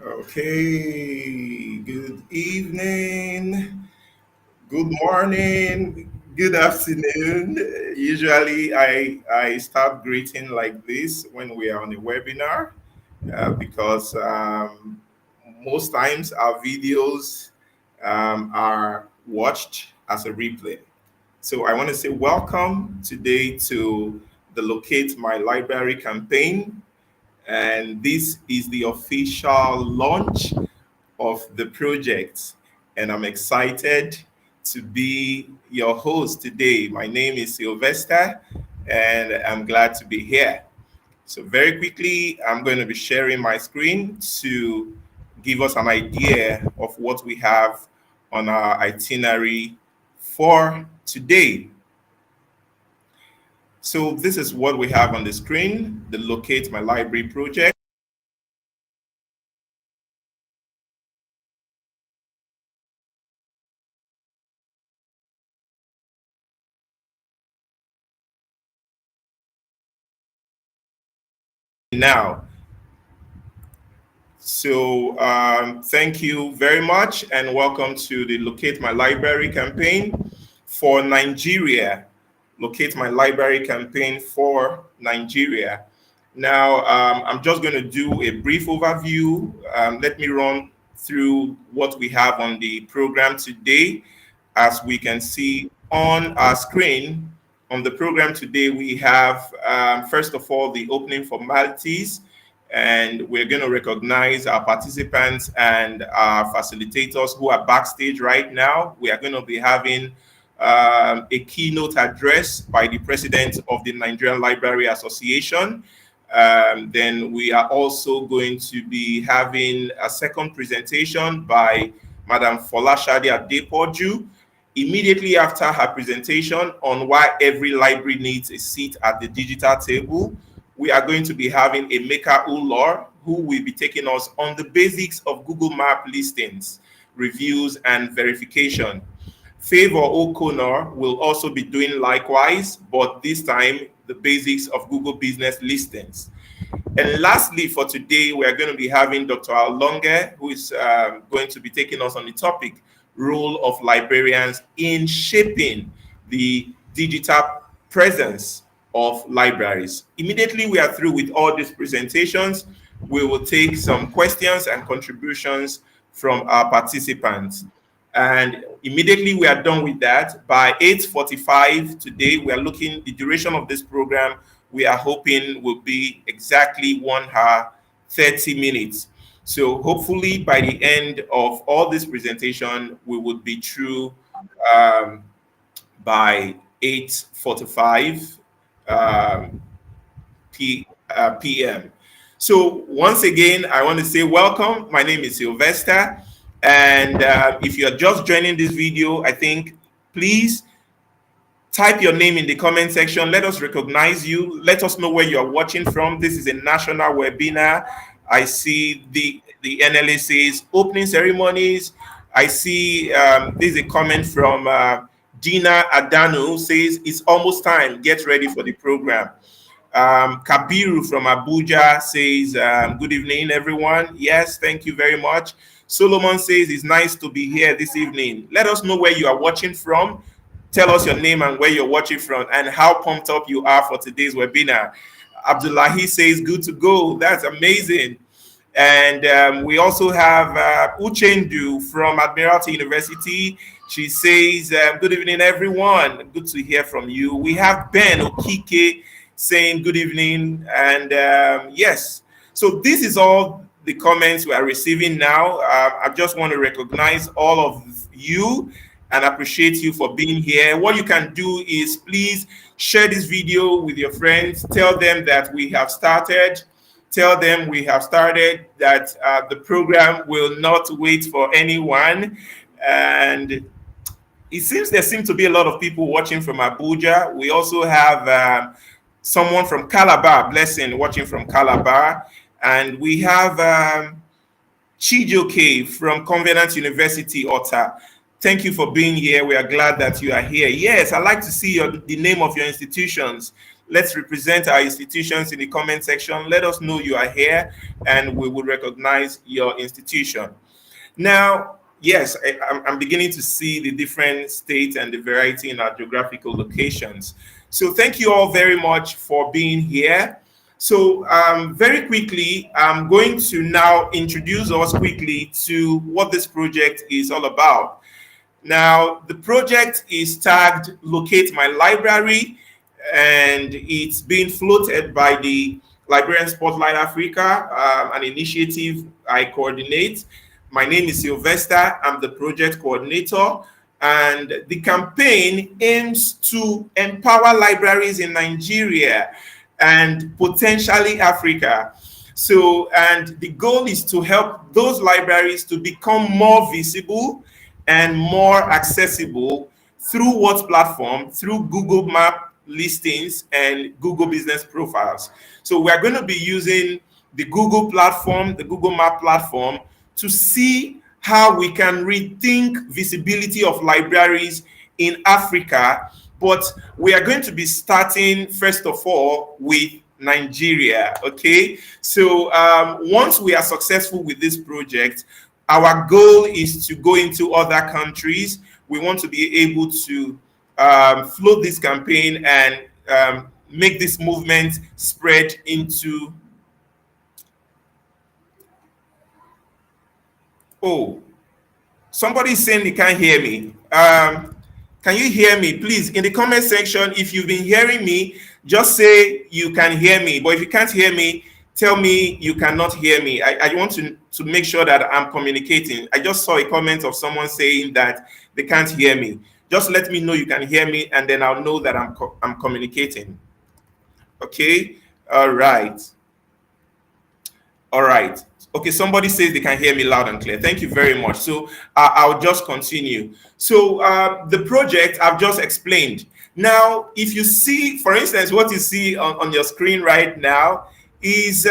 Okay, good evening, good morning, good afternoon. Usually, I start greeting like this when we are on a webinar because most times our videos are watched as a replay. So I want to say welcome today to the Locate My Library campaign, and this is the official launch of the project, and I'm excited to be your host today. My name is Sylvester, and I'm glad to be here. So, very quickly, I'm going to be sharing my screen to give us an idea of what we have on our itinerary for today. So, this is what we have on the screen, the Locate My Library project. Now, thank you very much and welcome to the Locate My Library campaign for Nigeria. Locate My Library campaign for Nigeria. Now, I'm just going to do a brief overview. Let me run through what we have on the program today. As we can see on our screen, on the program today, we have, first of all, the opening formalities, and we're going to recognize our participants and our facilitators who are backstage right now. We are going to be having a keynote address by the president of the Nigerian Library Association. Then we are also going to be having a second presentation by Madam Folashade Adepoju immediately after her presentation on why every library needs a seat at the digital table. We are going to be having a Maker Ulor who will be taking us on the basics of Google Map listings, reviews, and verification. Favor O'Connor will also be doing likewise, but this time the basics of Google Business listings. And lastly, for today, we are going to be having Dr. Alonge, who is going to be taking us on the topic, role of librarians in shaping the digital presence of libraries. Immediately we are through with all these presentations, we will take some questions and contributions from our participants. And immediately we are done with that. By 8:45 today, we are looking, the duration of this program, we are hoping will be exactly 1 hour, 30 minutes. So hopefully by the end of all this presentation, we would be through by 8:45 p.m. So once again, I want to say welcome. My name is Sylvester. And if you're just joining this video, I think please type your name in the comment section. Let us recognize you. Let us know where you're watching from. This is a national webinar. I see the NLA says opening ceremonies. I see there's a comment from Dina Adanu says it's almost time. Get ready for the program. Kabiru from Abuja says, good evening, everyone. Yes, thank you very much. Solomon says it's nice to be here this evening. Let us know where you are watching from. Tell us your name and where you're watching from and how pumped up you are for today's webinar. Abdullahi says, good to go. That's amazing. And we also have Uchendu from Admiralty University. She says, good evening, everyone. Good to hear from you. We have Ben Okike saying good evening. And yes, so this is all the comments we are receiving now. I just want to recognize all of you and appreciate you for being here. What you can do is please share this video with your friends. Tell them that we have started. Tell them we have started, that the program will not wait for anyone. And it seems there seem to be a lot of people watching from Abuja. We also have someone from Calabar, Blessing, watching from Calabar. And we have Chijoke from Covenant University, Ota. Thank you for being here. We are glad that you are here. Yes, I'd like to see the name of your institutions. Let's represent our institutions in the comment section. Let us know you are here, and we will recognize your institution. Now, yes, I'm beginning to see the different states and the variety in our geographical locations. So thank you all very much for being here. So very quickly, I'm going to now introduce us quickly to what this project is all about. Now, the project is tagged Locate My Library, and it's being floated by the Librarian Spotlight Africa, an initiative I coordinate. My name is Sylvester. I'm the project coordinator, and the campaign aims to empower libraries in Nigeria and potentially Africa. So, and the goal is to help those libraries to become more visible and more accessible through what platform? Through Google Map listings and Google Business Profiles. So we're going to be using the Google platform, the Google Map platform, to see how we can rethink visibility of libraries in Africa. But we are going to be starting, first of all, with Nigeria, okay? So once we are successful with this project, our goal is to go into other countries. We want to be able to float this campaign and make this movement spread into... Oh, somebody is saying they can't hear me. Can you hear me? Please, in the comment section, if you've been hearing me, just say you can hear me. But if you can't hear me, tell me you cannot hear me. I want to make sure that I'm communicating. I just saw a comment of someone saying that they can't hear me. Just let me know you can hear me, and then I'll know that I'm communicating. Okay? All right. All right. Okay, somebody says they can hear me loud and clear. Thank you very much. So I'll just continue. So the project I've just explained. Now, if you see, for instance, what you see on your screen right now is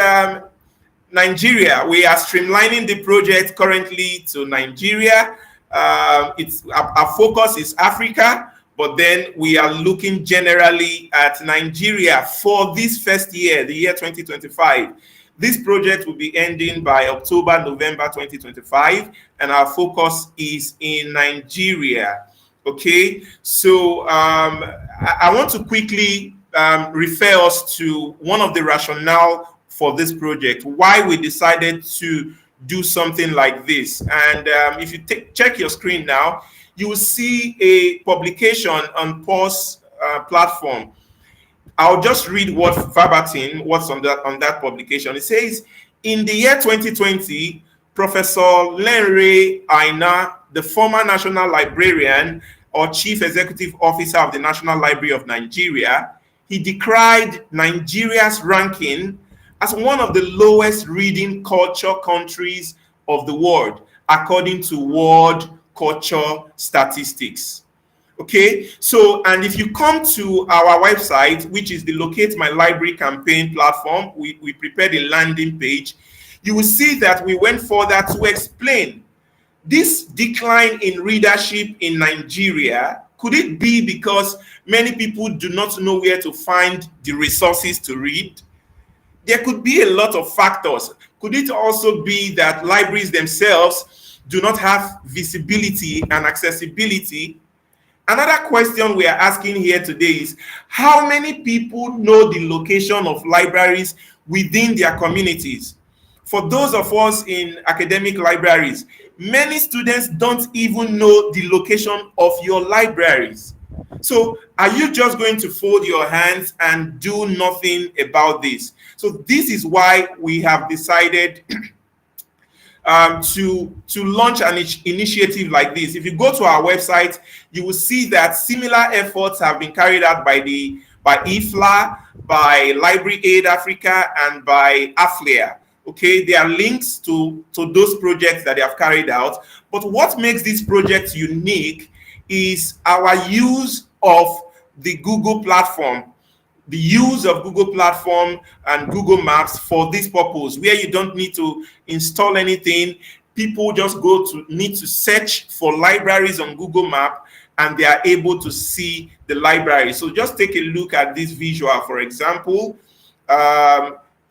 Nigeria. We are streamlining the project currently to Nigeria. Our focus is Africa, but then we are looking generally at Nigeria for this first year, the year 2025. This project will be ending by October, November 2025, and our focus is in Nigeria. Okay, so I want to quickly refer us to one of the rationale for this project, why we decided to do something like this. And if you check your screen now, you will see a publication on POS platform. I'll just read what's on that publication. It says, in the year 2020, Professor Lenre Aina, the former national librarian or chief executive officer of the National Library of Nigeria, he decried Nigeria's ranking as one of the lowest reading culture countries of the world, according to World Culture Statistics. Okay, so, and if you come to our website, which is the Locate My Library campaign platform, we prepared a landing page. You will see that we went further to explain this decline in readership in Nigeria. Could it be because many people do not know where to find the resources to read? There could be a lot of factors. Could it also be that libraries themselves do not have visibility and accessibility? Another question we are asking here today is, how many people know the location of libraries within their communities? For those of us in academic libraries, many students don't even know the location of your libraries. So are you just going to fold your hands and do nothing about this? So this is why we have decided to launch an initiative like this. If you go to our website, you will see that similar efforts have been carried out by IFLA, by Library Aid Africa, and by AFLIA. Okay, there are links to those projects that they have carried out. But what makes this project unique is our use of the Google platform. The use of Google platform and Google Maps for this purpose, where you don't need to install anything. People just need to search for libraries on Google Map, and they are able to see the library. So just take a look at this visual. For example,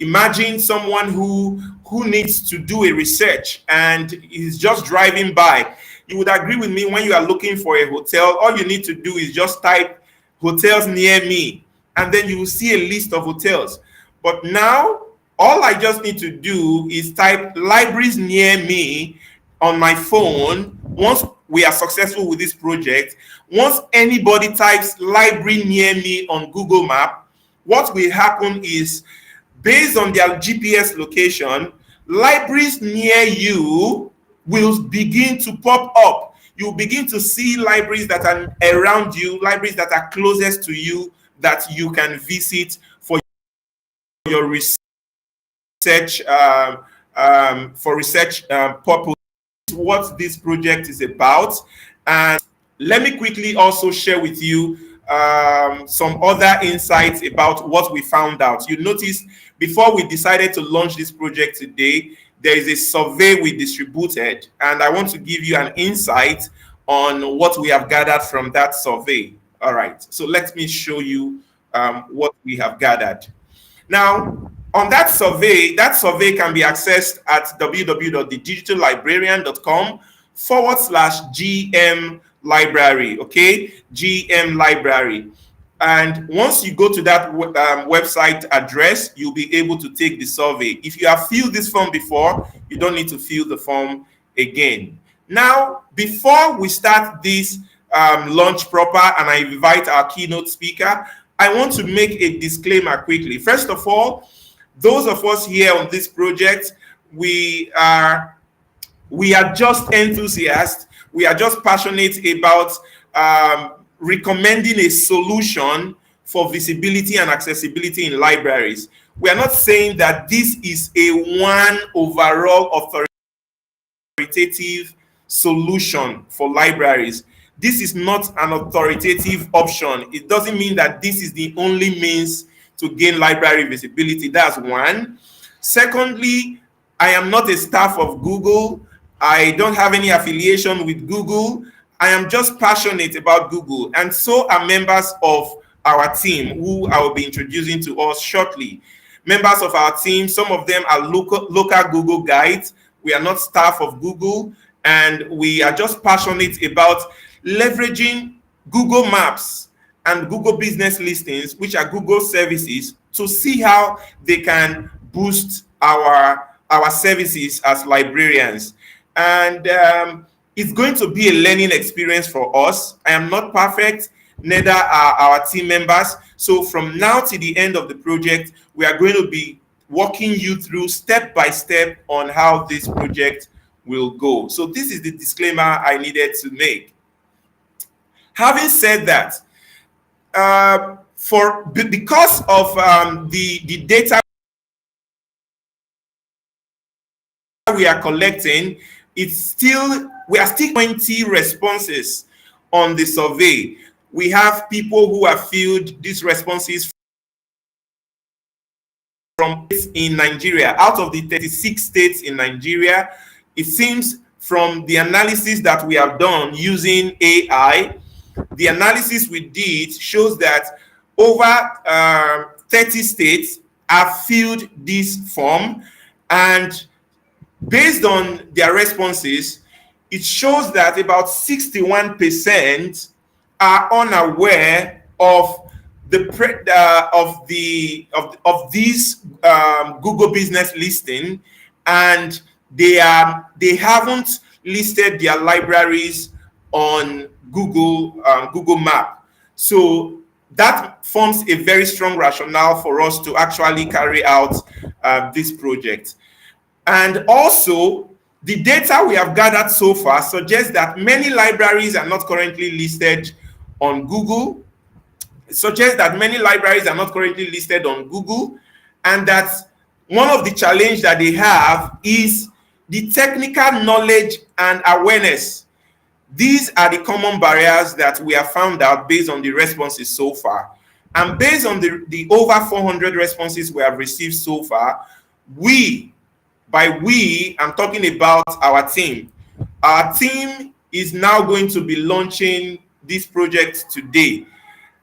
imagine someone who needs to do a research and is just driving by. You would agree with me, when you are looking for a hotel, all you need to do is just type hotels near me, and then you will see a list of hotels. But now, all I just need to do is type libraries near me on my phone. Once we are successful with this project, once anybody types library near me on Google Map, what will happen is, based on their GPS location, libraries near you will begin to pop up. You'll begin to see libraries that are around you, libraries that are closest to you, that you can visit for your research purpose. What this project is about. And let me quickly also share with you some other insights about what we found out. You notice, before we decided to launch this project today, there is a survey we distributed, and I want to give you an insight on what we have gathered from that survey. All right, so let me show you what we have gathered. Now, on that survey can be accessed at www.digitallibrarian.com/GM library, okay? GM library. And once you go to that website address, you'll be able to take the survey. If you have filled this form before, you don't need to fill the form again. Now, before we start this launch proper and I invite our keynote speaker, I want to make a disclaimer quickly. First of all, those of us here on this project, we are just enthusiasts. We are just passionate about recommending a solution for visibility and accessibility in libraries. We are not saying that this is a one overall authoritative solution for libraries. This is not an authoritative option. It doesn't mean that this is the only means to gain library visibility. That's one. Secondly, I am not a staff of Google. I don't have any affiliation with Google. I am just passionate about Google, and so are members of our team, who I will be introducing to us shortly. Members of our team, some of them are local Google guides. We are not staff of Google, and we are just passionate about leveraging Google Maps and Google Business Listings, which are Google services, to see how they can boost our services as librarians. And it's going to be a learning experience for us. I am not perfect, neither are our team members. So from now to the end of the project, we are going to be walking you through step by step on how this project will go. So this is the disclaimer I needed to make. Having said that, because of the data we are collecting, we are still 20 responses on the survey. We have people who have filled these responses from in Nigeria. Out of the 36 states in Nigeria, it seems from the analysis that we have done using AI, the analysis we did shows that over 30 states have filled this form, and based on their responses, it shows that about 61% are unaware of these Google Business Listing, and they haven't listed their libraries on Google Map. So that forms a very strong rationale for us to actually carry out this project. And also, the data we have gathered so far suggests that many libraries are not currently listed on Google. It suggests that many libraries are not currently listed on Google, and that one of the challenges that they have is the technical knowledge and awareness. These are the common barriers that we have found out based on the responses so far. And based on the over 400 responses we have received so far, I'm talking about our team. Our team is now going to be launching this project today.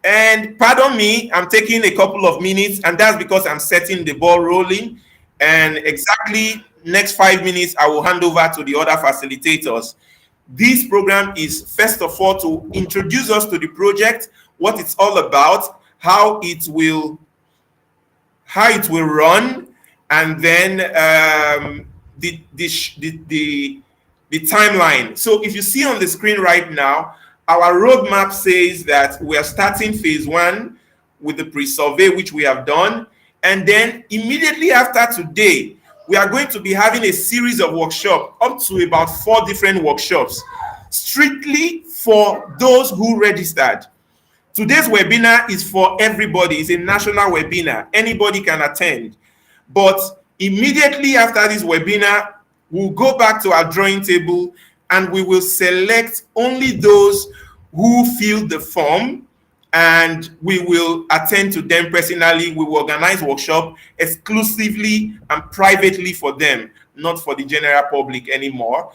And pardon me, I'm taking a couple of minutes, and that's because I'm setting the ball rolling. And exactly next 5 minutes, I will hand over to the other facilitators. This program is, first of all, to introduce us to the project, what it's all about, how it will run, and then the timeline. So if you see on the screen right now, our roadmap says that we are starting phase 1 with the pre-survey, which we have done. And then immediately after today, we are going to be having a series of workshops, up to about 4 different workshops, strictly for those who registered. Today's webinar is for everybody. It's a national webinar. Anybody can attend. But immediately after this webinar, we'll go back to our drawing table and we will select only those who fill the form, and we will attend to them personally. We will organize workshop exclusively and privately for them, not for the general public anymore.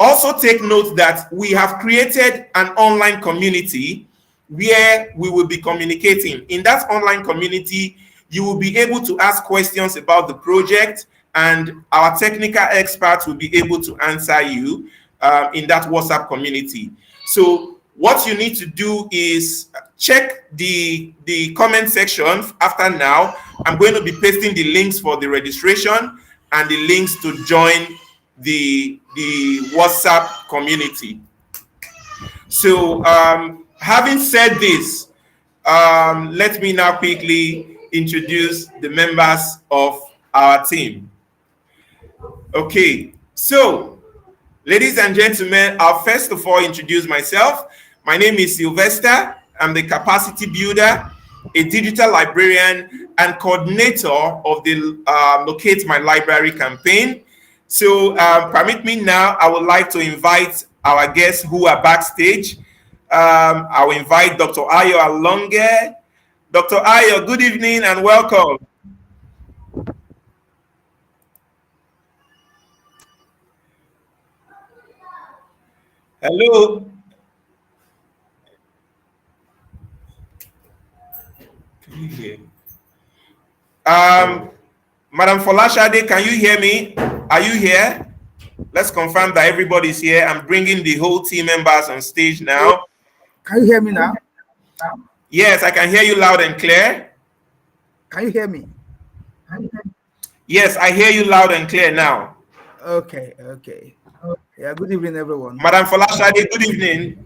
Also take note that we have created an online community where we will be communicating. In that online community, you will be able to ask questions about the project, and our technical experts will be able to answer you in that WhatsApp community. So what you need to do is check the comment section after now. I'm going to be pasting the links for the registration and the links to join the WhatsApp community. So having said this, let me now quickly introduce the members of our team. Okay, so ladies and gentlemen, I'll first of all introduce myself. My name is Sylvester. I'm the capacity builder, a digital librarian, and coordinator of the Locate My Library campaign. So permit me now, I would like to invite our guests who are backstage. I will invite Dr. Ayo Alonge. Dr. Ayo, good evening and welcome. Hello. Can you hear? Madam Folashade, can you hear me? Are you here? Let's confirm that everybody's here. I'm bringing the whole team members on stage now. Can you hear me now? Yes, I can hear you loud and clear. Can you hear me? Yes, I hear you loud and clear now. Okay. Yeah, good evening, everyone. Madam Folashade, good evening.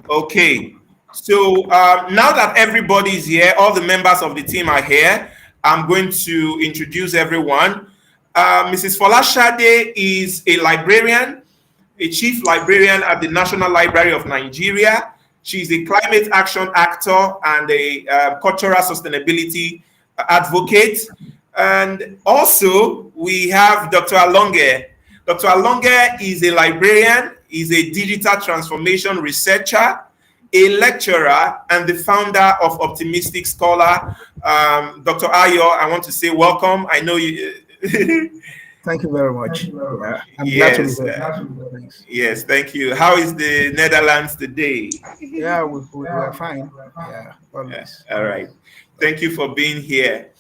Okay, so now that everybody is here, all the members of the team are here, I'm going to introduce everyone. Mrs. Folashade is a librarian, a chief librarian at the National Library of Nigeria. She's a climate action actor and a cultural sustainability advocate. And also we have Dr. Alonge. Dr. Alonge is a librarian, is a digital transformation researcher, a lecturer, and the founder of Optimistic Scholar. Dr. Ayo, I want to say welcome. I know you. Thank you very much. I'm yes, glad to be here. Yes, thank you. How is the Netherlands today? Yeah, we're fine. Yeah, always. All right. Thank you for being here.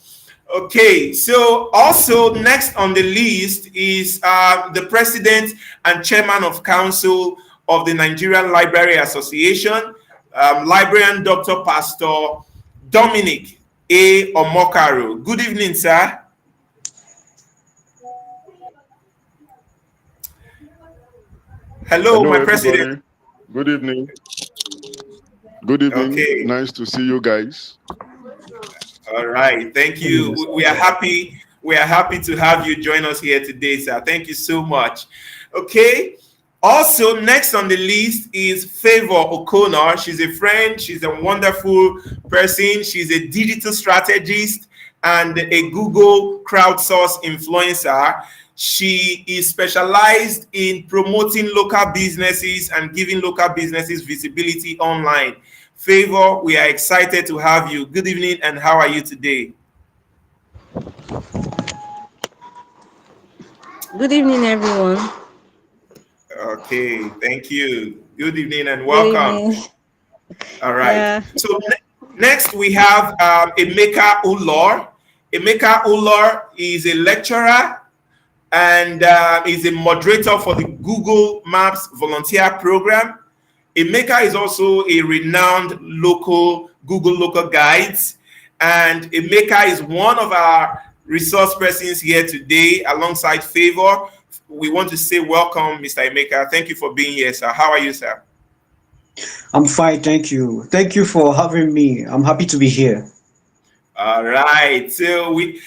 Okay, so also next on the list is the president and chairman of council of the Nigerian Library Association, librarian Dr. Pastor Dominic A. Omokaro. Good evening, sir. Hello, my everybody. President. Good evening. Good evening. Okay. Nice to see you guys. All right. Thank you. We are happy. We are happy to have you join us here today, sir. Thank you so much. Okay. Also, next on the list is Favor O'Connor. She's a friend. She's a wonderful person. She's a digital strategist and a Google crowdsource influencer. She is specialized in promoting local businesses and giving local businesses visibility online. Favor, we are excited to have you. Good evening, and how are you today? Good evening, everyone. Okay, thank you. Good evening and Good welcome. evening. All right. Yeah. So next we have Emeka Ulor. Emeka Ulor is a lecturer and is a moderator for the Google Maps volunteer program. Emeka is also a renowned local Google local guides, and Emeka is one of our resource persons here today alongside Favor. We want to say welcome, Mr. Emeka. Thank you for being here, sir. How are you, sir? I'm fine, thank you. Thank you for having me. I'm happy to be here. All right. So we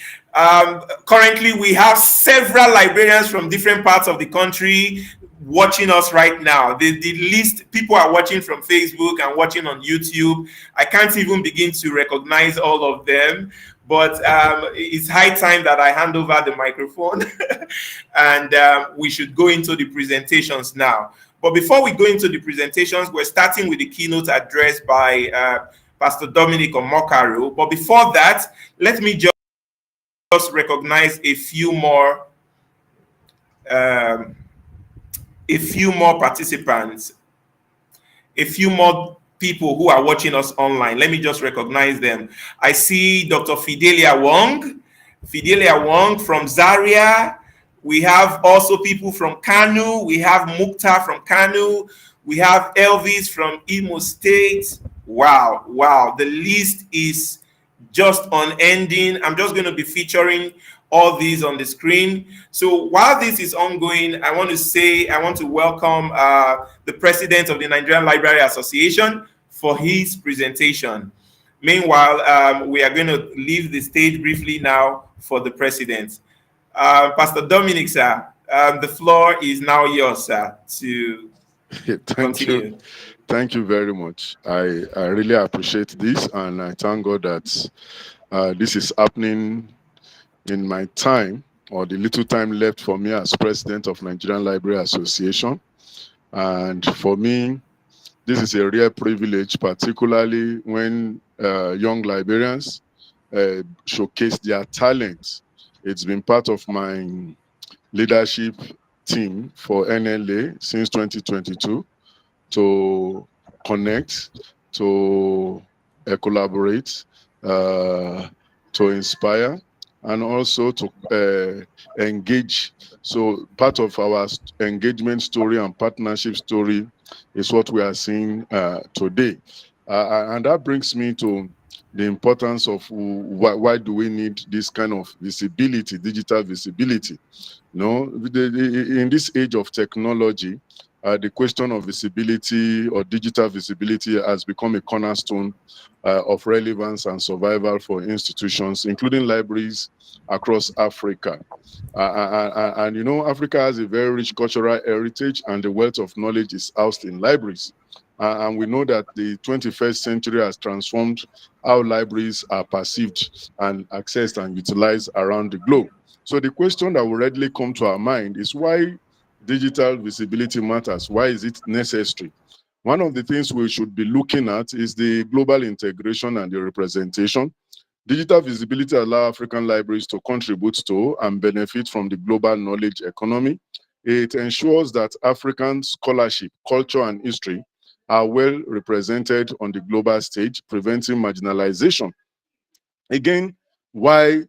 currently we have several librarians from different parts of the country watching us right now. The list people are watching from Facebook and watching on YouTube. I can't even begin to recognize all of them. But it's high time that I hand over the microphone and we should go into the presentations now. But before we go into the presentations, we're starting with the keynote address by Pastor Dominic Omokaru. But before that, let me just recognize a few more participants, a few more people who are watching us online. Let me just recognize them. I see Dr. Fidelia Wong from Zaria. We have also people from Kanu. We have Mukta from Kanu. We have Elvis from Imo State. Wow. The list is just unending. I'm just going to be featuring all these on the screen. So while this is ongoing, I want to welcome the president of the Nigerian Library Association for his presentation. Meanwhile, we are going to leave the stage briefly now for the president. Pastor Dominic, sir, the floor is now yours, sir, to continue. Thank you very much. I really appreciate this, and I thank God that this is happening in my time, or the little time left for me as president of Nigerian Library Association. And for me, this is a real privilege, particularly when young librarians showcase their talents. It's been part of my leadership team for NLA since 2022 to connect, to collaborate, to inspire, and also to engage. So part of our engagement story and partnership story is what we are seeing today. And that brings me to the importance of why do we need this kind of visibility, digital visibility. In this age of technology, the question of visibility or digital visibility has become a cornerstone of relevance and survival for institutions, including libraries across Africa. And Africa has a very rich cultural heritage, and the wealth of knowledge is housed in libraries. And we know that the 21st century has transformed how libraries are perceived and accessed and utilized around the globe. So the question that will readily come to our mind is why digital visibility matters. Why is it necessary? One of the things we should be looking at is the global integration and the representation. Digital visibility allows African libraries to contribute to and benefit from the global knowledge economy. It ensures that African scholarship, culture, and history are well represented on the global stage, preventing marginalization. Again, why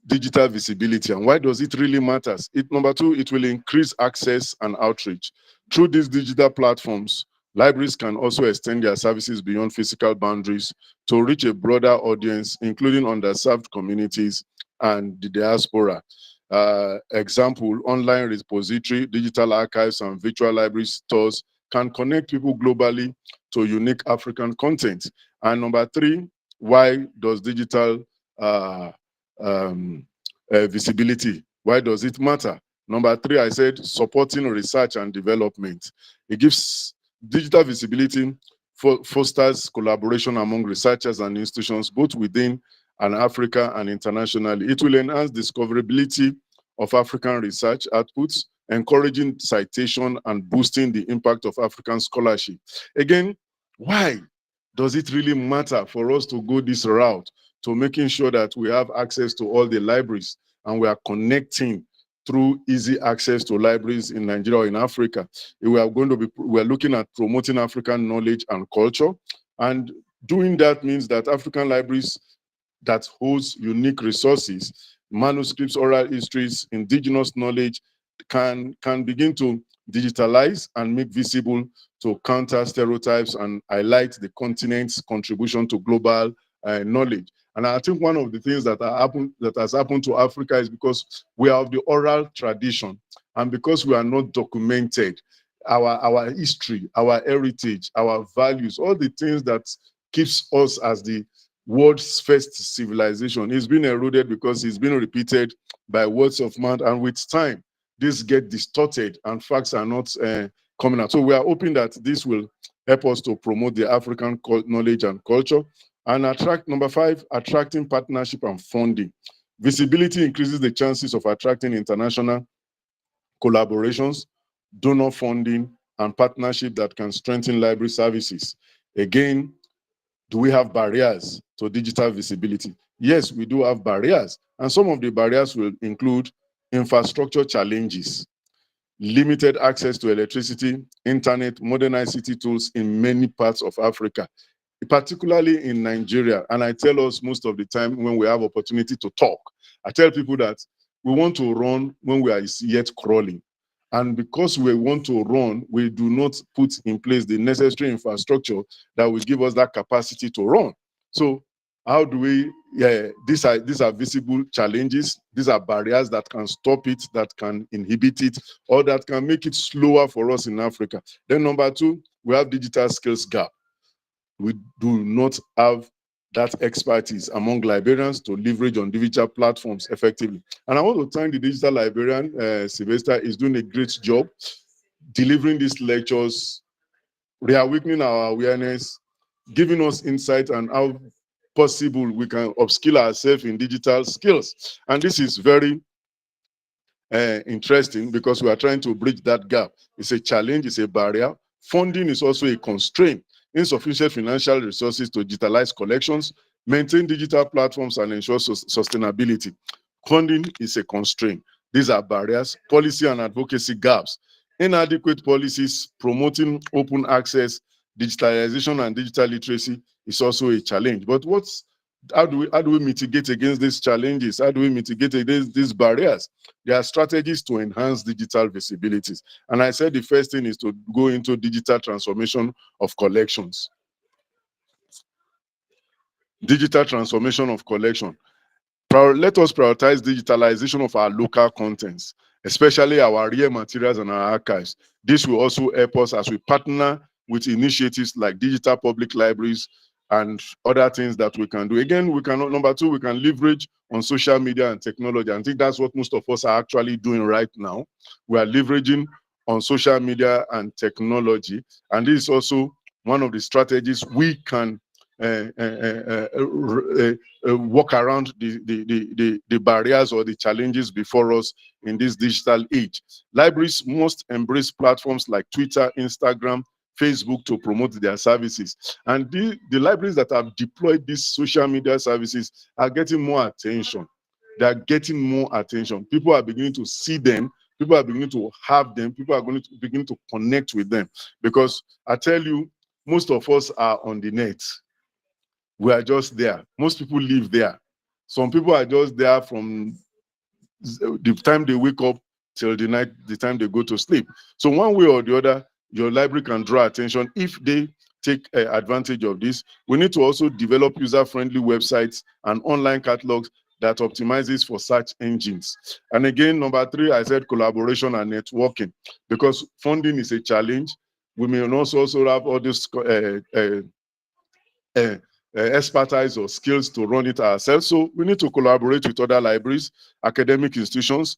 digital visibility, and why does it really matter? Number two, it will increase access and outreach. Through these digital platforms, libraries can also extend their services beyond physical boundaries to reach a broader audience, including underserved communities and the diaspora. Example, online repository, digital archives, and virtual library stores can connect people globally to unique African content. And number three, why does digital visibility, why does it matter? Number three, I said supporting research and development. It gives digital visibility, fosters collaboration among researchers and institutions, both within and Africa and internationally. It will enhance discoverability of African research outputs, encouraging citation and boosting the impact of African scholarship. Again, why does it really matter for us to go this route, to making sure that we have access to all the libraries and we are connecting through easy access to libraries in Nigeria or in Africa. We are looking at promoting African knowledge and culture. And doing that means that African libraries that holds unique resources, manuscripts, oral histories, indigenous knowledge, can begin to digitalize and make visible to counter stereotypes and highlight the continent's contribution to global knowledge. And I think one of the things that has happened to Africa is because we are of the oral tradition, and because we are not documented, our history, our heritage, our values, all the things that keeps us as the world's first civilization is being eroded because it's been repeated by words of mouth, and with time, this get distorted and facts are not coming out. So we are hoping that this will help us to promote the African knowledge and culture. And number 5, attracting partnership and funding. Visibility increases the chances of attracting international collaborations, donor funding, and partnership that can strengthen library services. Again, do we have barriers to digital visibility? Yes, we do have barriers. And some of the barriers will include infrastructure challenges, limited access to electricity, internet, modern ICT tools in many parts of Africa, particularly in Nigeria. And I tell us most of the time when we have opportunity to talk, I tell people that we want to run when we are yet crawling. And because we want to run, we do not put in place the necessary infrastructure that will give us that capacity to run. So how do we, these are visible challenges. These are barriers that can stop it, that can inhibit it, or that can make it slower for us in Africa. Then number 2, we have digital skills gap. We do not have that expertise among librarians to leverage on digital platforms effectively. And I want to thank the digital librarian, Sylvester, is doing a great job delivering these lectures, reawakening our awareness, giving us insight on how possible we can upskill ourselves in digital skills. And this is very interesting because we are trying to bridge that gap. It's a challenge, it's a barrier. Funding is also a constraint. Insufficient financial resources to digitalize collections, maintain digital platforms, and ensure sustainability. Funding is a constraint. These are barriers. Policy and advocacy gaps. Inadequate policies promoting open access, digitalization, and digital literacy is also a challenge. But how do we mitigate against these challenges? How do we mitigate against these barriers? There are strategies to enhance digital visibilities. And I said the first thing is to go into digital transformation of collections. Digital transformation of collection. Let us prioritize digitalization of our local contents, especially our rare materials and our archives. This will also help us as we partner with initiatives like digital public libraries and other things that we can do. Again, number 2, we can leverage on social media and technology. I think that's what most of us are actually doing right now. We are leveraging on social media and technology. And this is also one of the strategies we can walk around the barriers or the challenges before us in this digital age. Libraries must embrace platforms like Twitter, Instagram, Facebook to promote their services. And the libraries that have deployed these social media services are getting more attention. They are getting more attention. People are beginning to see them. People are beginning to have them. People are going to begin to connect with them. Because I tell you, most of us are on the net. We are just there. Most people live there. Some people are just there from the time they wake up till the night, the time they go to sleep. So one way or the other, your library can draw attention if they take advantage of this. We need to also develop user-friendly websites and online catalogs that optimizes for search engines. And again, number 3, I said collaboration and networking, because funding is a challenge. We may also have all this expertise or skills to run it ourselves. So we need to collaborate with other libraries, academic institutions,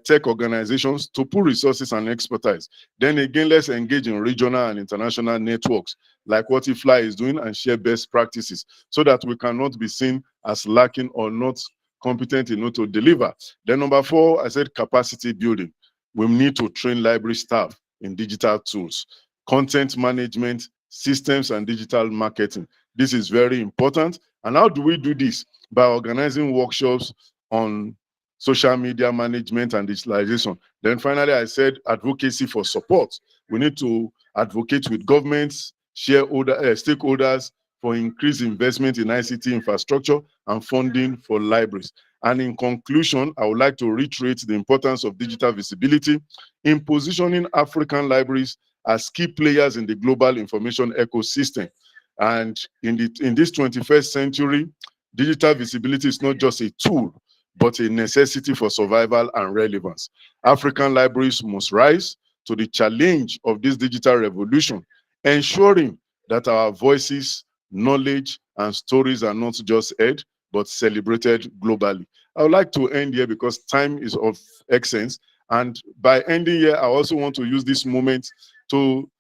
tech organizations to pool resources and expertise. Then again, let's engage in regional and international networks like what IFLA is doing and share best practices so that we cannot be seen as lacking or not competent enough to deliver. Then number 4, I said capacity building. We need to train library staff in digital tools, content management, systems, and digital marketing. This is very important. And how do we do this? By organizing workshops on social media management and digitalization. Then finally, I said advocacy for support. We need to advocate with governments, stakeholders for increased investment in ICT infrastructure and funding for libraries. And in conclusion, I would like to reiterate the importance of digital visibility in positioning African libraries as key players in the global information ecosystem. And in this 21st century, digital visibility is not just a tool, but a necessity for survival and relevance. African libraries must rise to the challenge of this digital revolution, ensuring that our voices, knowledge, and stories are not just heard, but celebrated globally. I would like to end here because time is of essence. And by ending here, I also want to use this moment to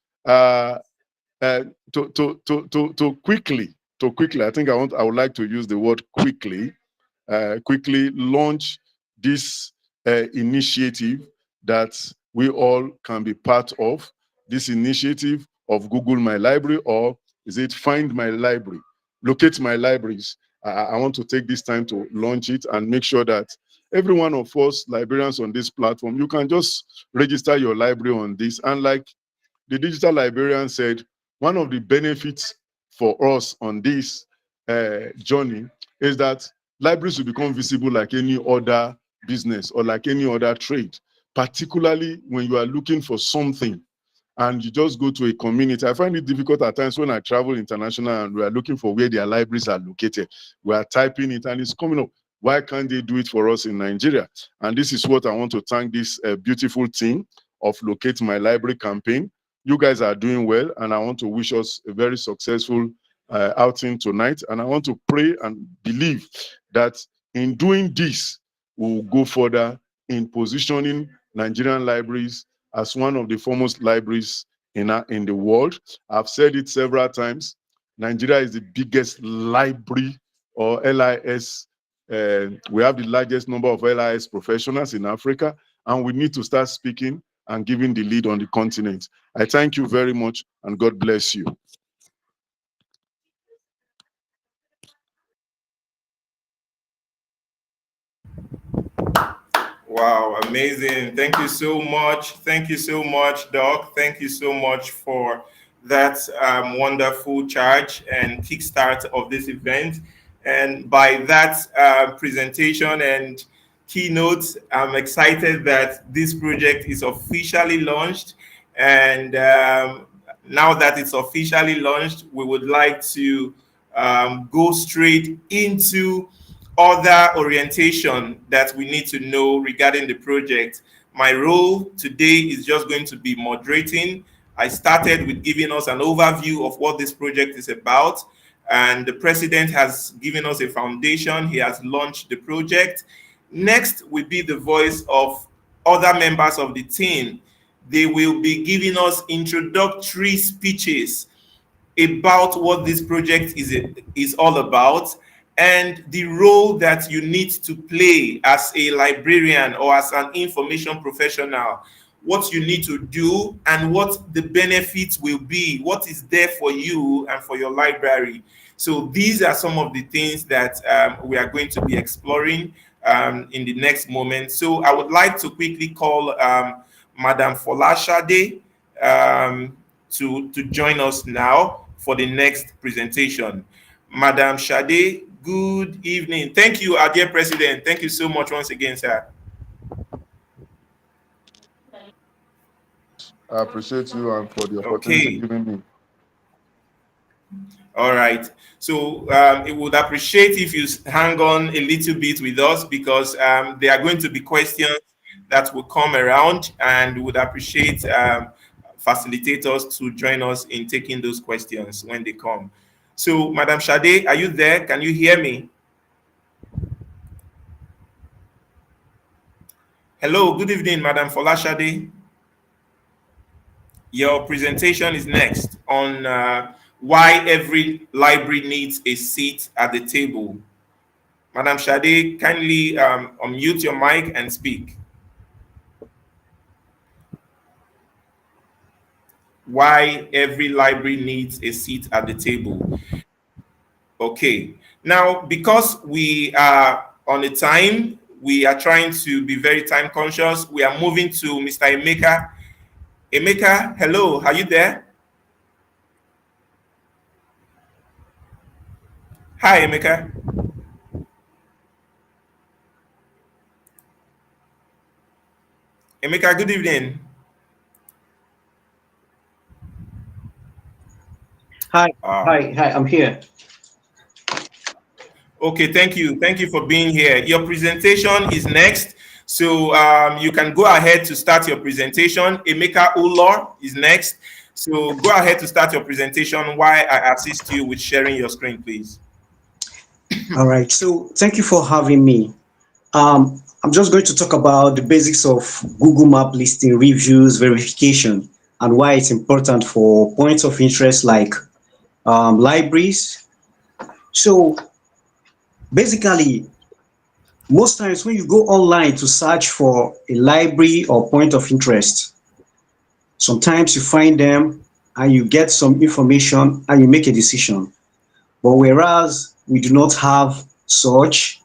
quickly, I think I would like to use the word quickly launch this initiative that we all can be part of, this initiative of Google My Library, or is it Find My Library, Locate My Libraries. I want to take this time to launch it and make sure that every one of us librarians on this platform, you can just register your library on this. And like the digital librarian said, one of the benefits for us on this journey is that libraries will become visible like any other business or like any other trade, particularly when you are looking for something and you just go to a community. I find it difficult at times when I travel international and we are looking for where their libraries are located. We are typing it and it's coming up. Why can't they do it for us in Nigeria? And this is what I want to thank this beautiful team of Locate My Library campaign. You guys are doing well, and I want to wish us a very successful outing tonight. And I want to pray and believe that in doing this, we'll go further in positioning Nigerian libraries as one of the foremost libraries in the world. I've said it several times. Nigeria is the biggest library, or LIS. We have the largest number of LIS professionals in Africa, and we need to start speaking and giving the lead on the continent. I thank you very much, and God bless you. Wow, amazing. Thank you so much. Thank you so much, Doc. Thank you so much for that wonderful charge and kickstart of this event. And by that presentation and keynote, I'm excited that this project is officially launched. And now that it's officially launched, we would like to go straight into other orientation that we need to know regarding the project. My role today is just going to be moderating. I started with giving us an overview of what this project is about, and the president has given us a foundation. He has launched the project. Next will be the voice of other members of the team. They will be giving us introductory speeches about what this project is all about, and the role that you need to play as a librarian or as an information professional, what you need to do and what the benefits will be, what is there for you and for your library. So these are some of the things that we are going to be exploring in the next moment. So I would like to quickly call Madam Folashade to join us now for the next presentation. Madam Shade, good evening. Thank you, our dear President. Thank you so much once again, sir. I appreciate you and for the opportunity given me. All right. So it would appreciate if you hang on a little bit with us, because there are going to be questions that will come around, and would appreciate facilitators to join us in taking those questions when they come. So, Madam Shade, are you there? Can you hear me? Hello, good evening, Madam Folashade. Your presentation is next on why every library needs a seat at the table. Madam Shade, kindly unmute your mic and speak. Why every library needs a seat at the table. Okay, now because we are on a time, we are trying to be very time conscious. We are moving to Mr. Emeka. Emeka, hello, are you there? Hi, Emeka. Emeka, good evening. Hi, I'm here. Okay, thank you. Thank you for being here. Your presentation is next. So you can go ahead to start your presentation. Emeka Ulor is next. So go ahead to start your presentation while I assist you with sharing your screen, please. All right, so thank you for having me. I'm just going to talk about the basics of Google Map listing reviews, verification, and why it's important for points of interest like libraries. So basically, most times when you go online to search for a library or point of interest, sometimes you find them and you get some information and you make a decision. But whereas we do not have such,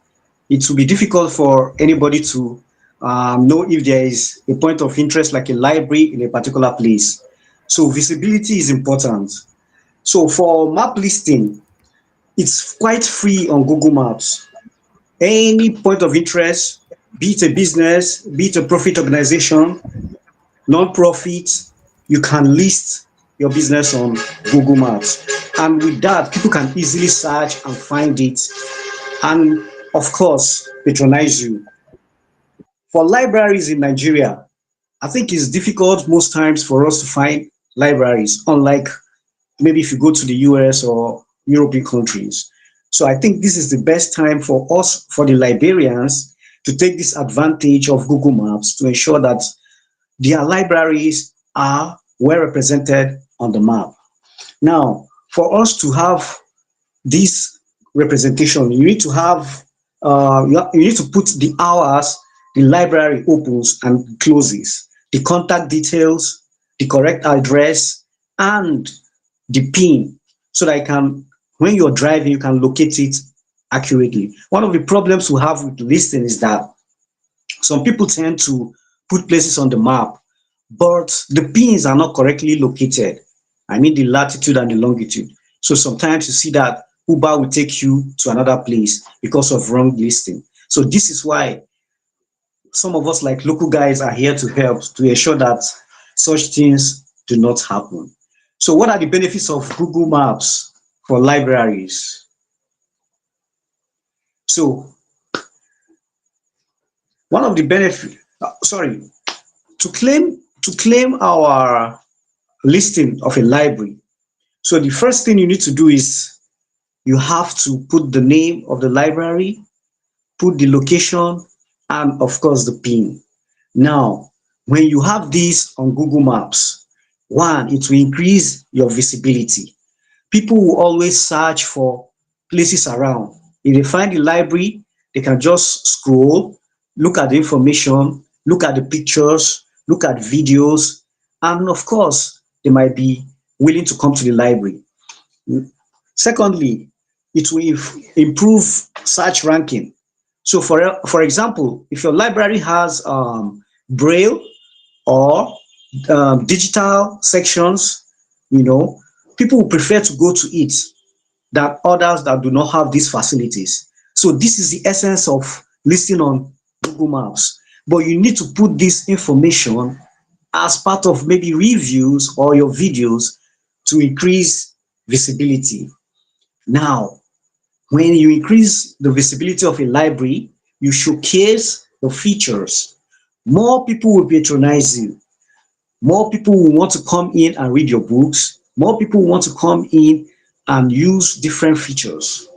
it will be difficult for anybody to know if there is a point of interest like a library in a particular place. So visibility is important. So for map listing, it's quite free on Google Maps. Any point of interest, be it a business, be it a profit organization, non-profit, you can list your business on Google Maps. And with that, people can easily search and find it and, of course, patronize you. For libraries in Nigeria, I think it's difficult most times for us to find libraries, unlike maybe if you go to the US or European countries. So I think this is the best time for us, for the librarians, to take this advantage of Google Maps to ensure that their libraries are well represented on the map. Now, for us to have this representation, you need to have, you need to put the hours the library opens and closes, the contact details, the correct address, and the PIN, so that when you're driving, you can locate it accurately. One of the problems we have with listing is that some people tend to put places on the map, but the pins are not correctly located. I mean the latitude and the longitude. So sometimes you see that Uber will take you to another place because of wrong listing. So this is why some of us like local guys are here to help to ensure that such things do not happen. So what are the benefits of Google Maps for libraries? So one of the benefits, to claim our listing of a library. So the first thing you need to do is you have to put the name of the library, put the location, and of course the PIN. Now, when you have this on Google Maps, one, it will increase your visibility. People will always search for places around. If they find the library, they can just scroll, look at the information, look at the pictures, look at videos, and of course, they might be willing to come to the library. Secondly, it will improve search ranking. So for example, if your library has Braille or digital sections, people will prefer to go to it than others that do not have these facilities. So this is the essence of listing on Google Maps. But you need to put this information as part of maybe reviews or your videos to increase visibility. Now, when you increase the visibility of a library, you showcase the features. More people will patronize you. More people will want to come in and read your books. More people want to come in and use different features.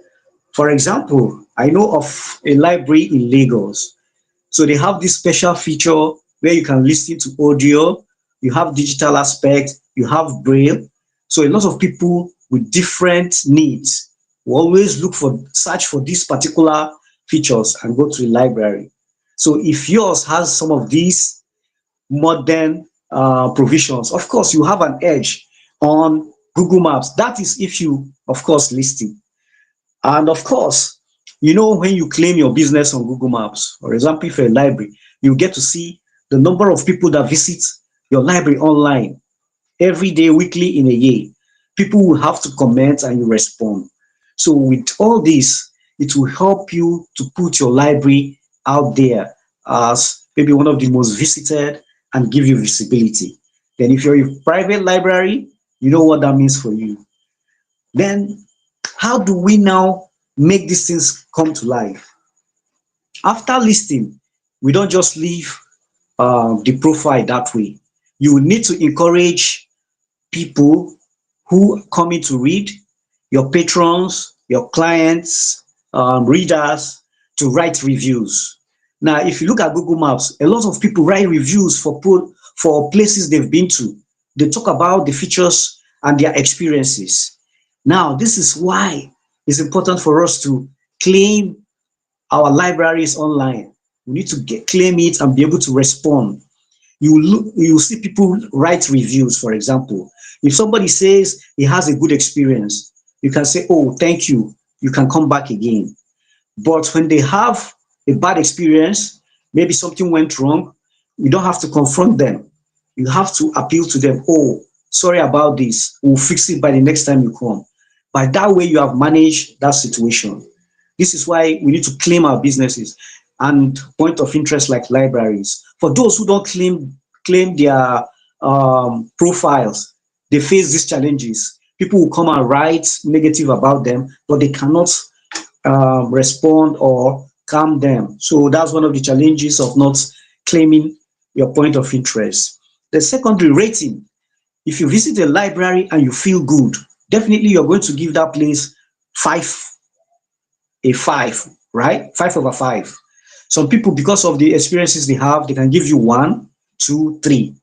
For example, I know of a library in Lagos. So they have this special feature where you can listen to audio, you have digital aspect, you have Braille. So a lot of people with different needs will always search for these particular features and go to the library. So if yours has some of these modern provisions, of course, you have an edge on Google Maps. That is if you, of course, listing. And of course, You know, when you claim your business on Google Maps, for example, if you're a library, you get to see the number of people that visit your library online every day, weekly, in a year. People will have to comment and you respond. So with all this, it will help you to put your library out there as maybe one of the most visited and give you visibility. Then if you're a private library, you know what that means for you. Then how do we now make these things come to life? After listing, we don't just leave the profile that way. You need to encourage people who come in to read, your patrons, your clients, readers, to write reviews. Now, if you look at Google Maps, a lot of people write reviews for places they've been to. They talk about the features and their experiences. Now, this is why it's important for us to claim our libraries online. We need to claim it and be able to respond. You see people write reviews, for example. If somebody says he has a good experience, you can say, oh, thank you. You can come back again. But when they have a bad experience, maybe something went wrong, you don't have to confront them. You have to appeal to them. Oh, sorry about this. We'll fix it by the next time you come. By that way, you have managed that situation. This is why we need to claim our businesses and point of interest like libraries. For those who don't claim their profiles, they face these challenges. People will come and write negative about them, but they cannot respond or calm them. So that's one of the challenges of not claiming your point of interest. The secondary rating. If you visit a library and you feel good, definitely you're going to give that place a 5, right? 5/5. Some people, because of the experiences they have, they can give you 1, 2, 3.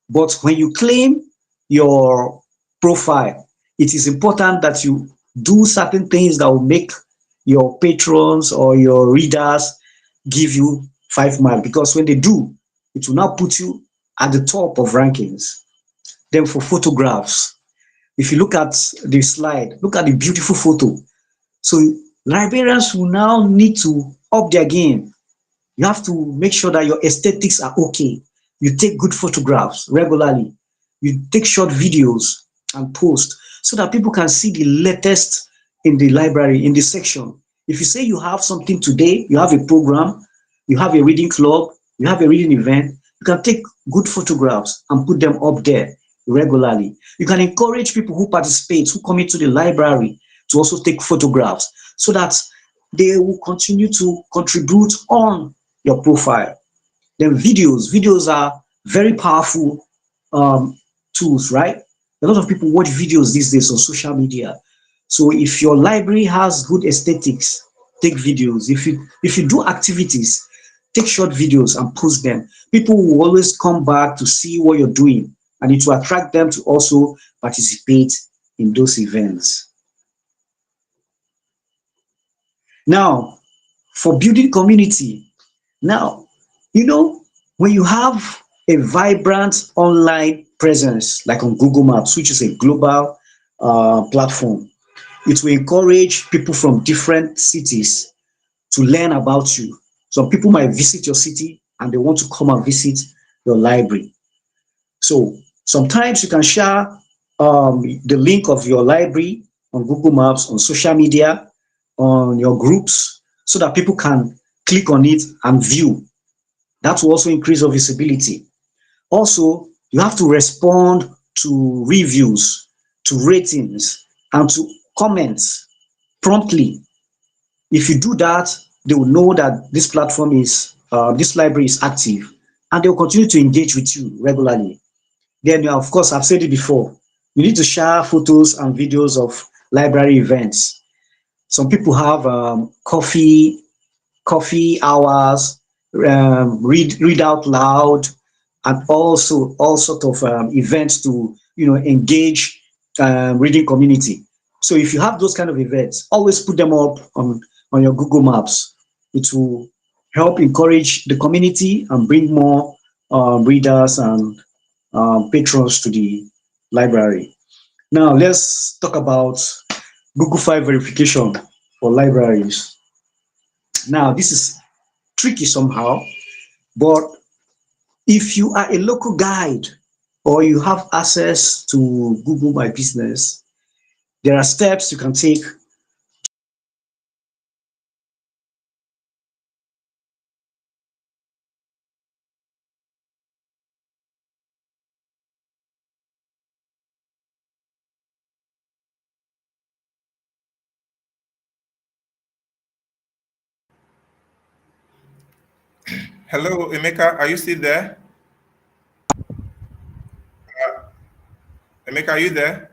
But when you claim your profile, it is important that you do certain things that will make your patrons or your readers give you 5 marks, because when they do, it will now put you at the top of rankings. Then for photographs, if you look at the slide, look at the beautiful photo. So librarians will now need to up their game. You have to make sure that your aesthetics are okay. You take good photographs regularly. You take short videos and post so that people can see the latest in the library, in the section. If you say you have something today, you have a program, you have a reading club, you have a reading event, you can take good photographs and put them up there regularly. You can encourage people who participate, who come into the library, to also take photographs so that they will continue to contribute on your profile. Then videos are very powerful tools, right? A lot of people watch videos these days on social media. So if your library has good aesthetics, take videos. If you do activities, take short videos and post them. People will always come back to see what you're doing, and it will attract them to also participate in those events. Now, for building community, now, when you have a vibrant online presence, like on Google Maps, which is a global platform, it will encourage people from different cities to learn about you. Some people might visit your city and they want to come and visit your library. So sometimes you can share the link of your library on Google Maps, on social media, on your groups, so that people can click on it and view. That will also increase your visibility. Also, you have to respond to reviews, to ratings, and to comments promptly. If you do that, they will know that this platform is, this library is active, and they will continue to engage with you regularly. Then, of course, I've said it before, you need to share photos and videos of library events. Some people have coffee hours, read out loud, and also all sort of events to engage reading community. So if you have those kind of events, always put them up on your Google Maps. It will help encourage the community and bring more readers and patrons to the library. Now let's talk about Google File verification for libraries. Now, this is tricky somehow, but if you are a local guide or you have access to Google My Business, there are steps you can take. Hello, Emeka, are you still there? Emeka, are you there?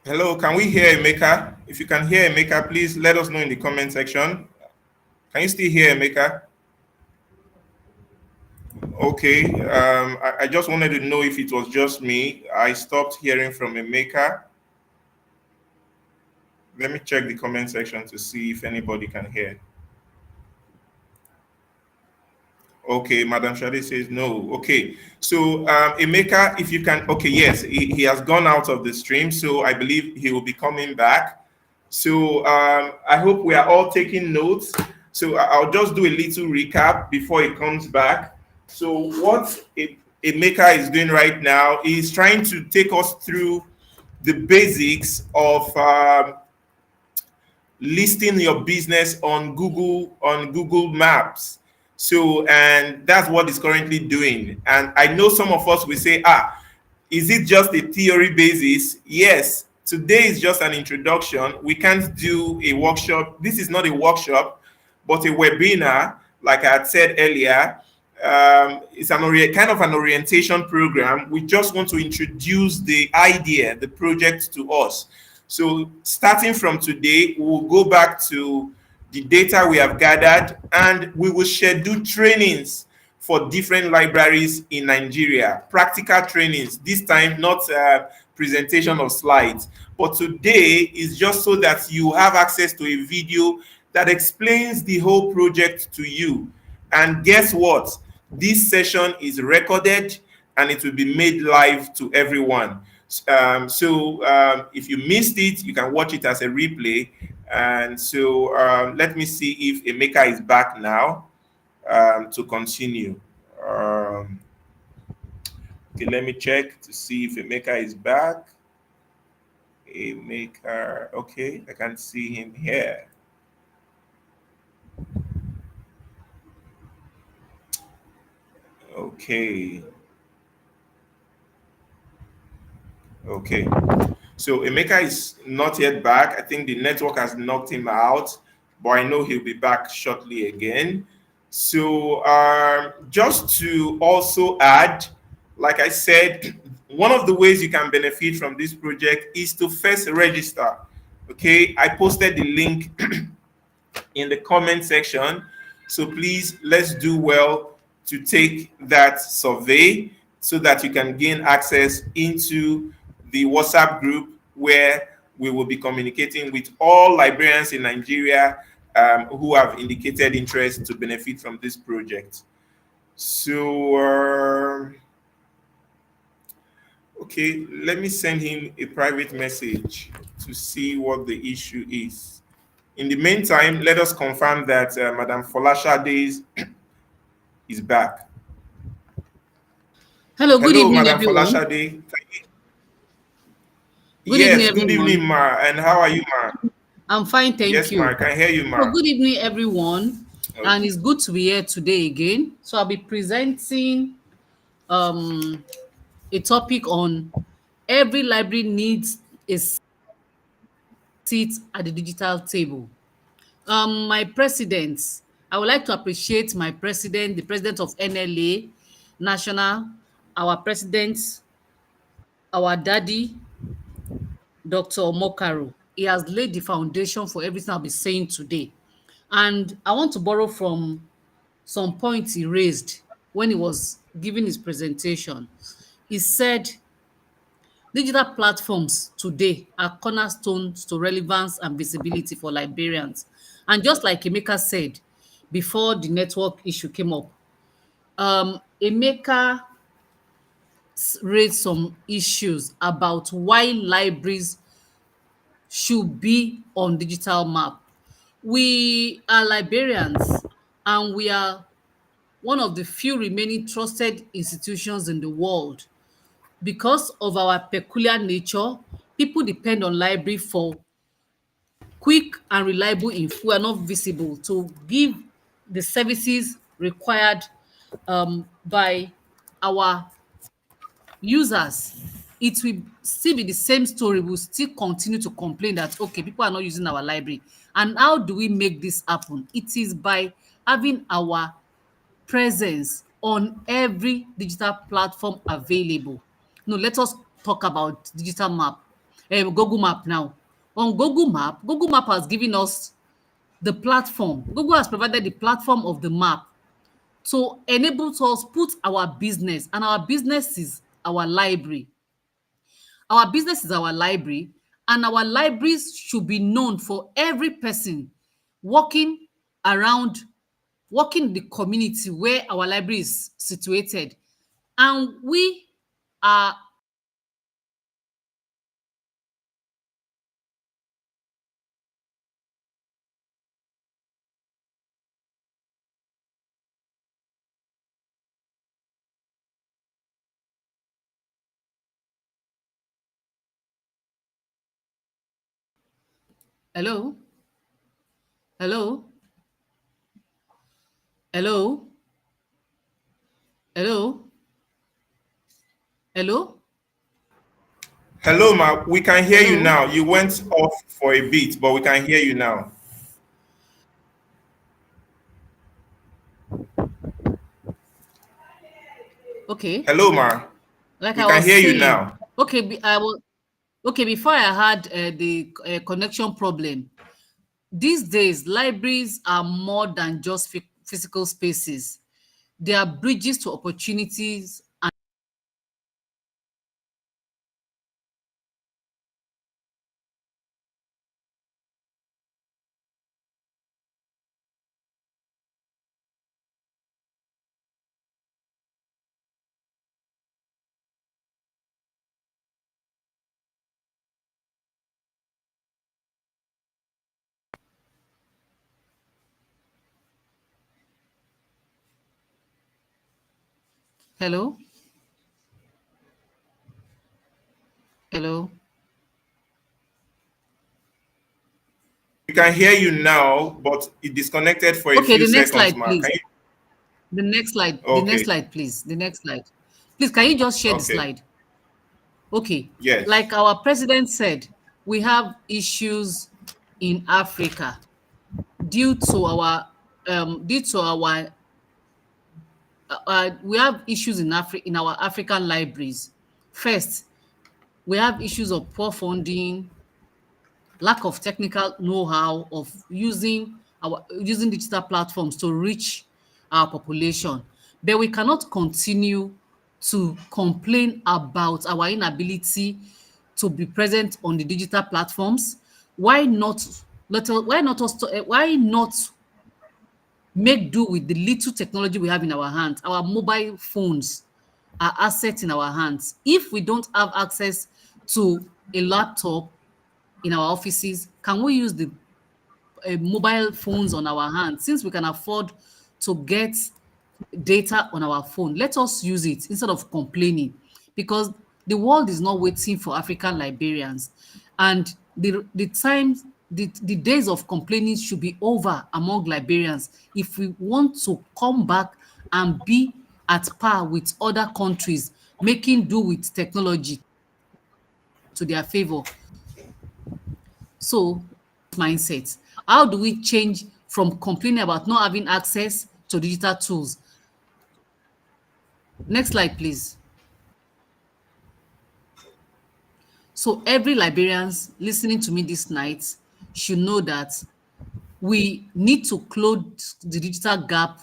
Hello, can we hear Emeka? If you can hear Emeka, please let us know in the comment section. Can you still hear Emeka? Okay, I just wanted to know if it was just me. I stopped hearing from Emeka. Let me check the comment section to see if anybody can hear. Okay, Madam Shade says no. Okay, so Emeka, if you can, okay, yes, he has gone out of the stream, so I believe he will be coming back. So I hope we are all taking notes. So I'll just do a little recap before he comes back. So what Emeka is doing right now is trying to take us through the basics of listing your business on Google Maps. So, and that's what it's currently doing. And I know some of us will say, is it just a theory basis? Yes, today is just an introduction. We can't do a workshop. This is not a workshop, but a webinar, like I had said earlier. It's kind of an orientation program. We just want to introduce the idea, the project to us. So starting from today, we'll go back to the data we have gathered, and we will schedule trainings for different libraries in Nigeria, practical trainings, this time not presentation of slides. But today is just so that you have access to a video that explains the whole project to you. And guess what? This session is recorded and it will be made live to everyone. If you missed it, you can watch it as a replay. And so let me see if Emeka is back now to continue. Okay, let me check to see if Emeka is back. Emeka, okay, I can see him here. Okay. Okay. So Emeka is not yet back. I think the network has knocked him out, but I know he'll be back shortly again. So just to also add, like I said, one of the ways you can benefit from this project is to first register. Okay, I posted the link in the comment section. So please, let's do well to take that survey so that you can gain access into the WhatsApp group where we will be communicating with all librarians in Nigeria who have indicated interest to benefit from this project. So, okay, let me send him a private message to see what the issue is. In the meantime, let us confirm that Madam Folashade is back. Hello, good evening, Madam everyone. Folashade. Good Yes, evening, good everyone. evening, Ma. And how are you, Ma? I'm fine, thank Yes, you. Ma, I can hear you, Ma. So good evening, everyone. Okay. And it's good to be here today again. So I'll be presenting a topic on every library needs a seat at the digital table. My president, I would like to appreciate my president, the president of NLA National, our president, our daddy, Dr. Mokaro. He has laid the foundation for everything I'll be saying today. And I want to borrow from some points he raised when he was giving his presentation. He said, digital platforms today are cornerstones to relevance and visibility for librarians. And just like Emeka said, before the network issue came up. Emeka raised some issues about why libraries should be on digital map. We are librarians, and we are one of the few remaining trusted institutions in the world. Because of our peculiar nature, people depend on library for quick and reliable info. We are not visible to give the services required by our users. It will still be the same story. We'll still continue to complain that, okay, people are not using our library. And how do we make this happen? It is by having our presence on every digital platform available. No, let us talk about digital map, Google Map now. On Google Map has given us the platform. Google has provided the platform of the map to enable us put our business, and our business is our library. Our business is our library, and our libraries should be known for every person walking around, working in the community where our library is situated. And we are hello, hello, hello, hello, hello. Hello, Ma. We can hear you Hello? now. You went off for a bit, but we can hear you now. Okay. Hello, Ma. Like We I can was hear you saying, now. okay, I will. Okay, before I had the connection problem, these days libraries are more than just physical spaces. They are bridges to opportunities. And hello, hello. We can hear you now, but it disconnected for a Okay, few the next seconds, slide, Ma. please. Can you? The next slide, Okay. please. The next slide. Please, can you just share the Okay. slide? Okay. Yes. Like our president said, we have issues in Africa due to our we have issues in in our African libraries. First, we have issues of poor funding, lack of technical know-how of using digital platforms to reach our population. But we cannot continue to complain about our inability to be present on the digital platforms. Why not why not make do with the little technology we have in our hands? Our mobile phones are assets in our hands. If we don't have access to a laptop in our offices, can we use the mobile phones on our hands? Since we can afford to get data on our phone, let us use it instead of complaining, because the world is not waiting for African librarians. And the times, the days of complaining should be over among librarians if we want to come back and be at par with other countries making do with technology to their favor. So, mindset. How do we change from complaining about not having access to digital tools? Next slide, please. So every librarians listening to me this night should know that we need to close the digital gap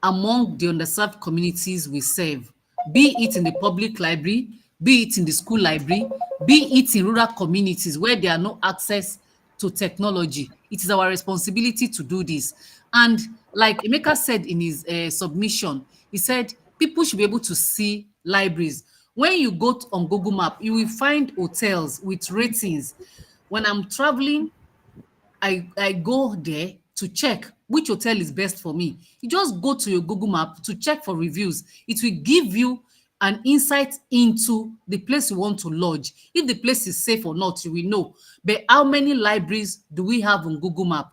among the underserved communities we serve, be it in the public library, be it in the school library, be it in rural communities where there are no access to technology. It is our responsibility to do this. And like Emeka said in his submission, he said people should be able to see libraries. When you go on Google Map, you will find hotels with ratings. When I'm traveling, I go there to check which hotel is best for me. You just go to your Google Map to check for reviews. It will give you an insight into the place you want to lodge. If the place is safe or not, you will know. But how many libraries do we have on Google Map?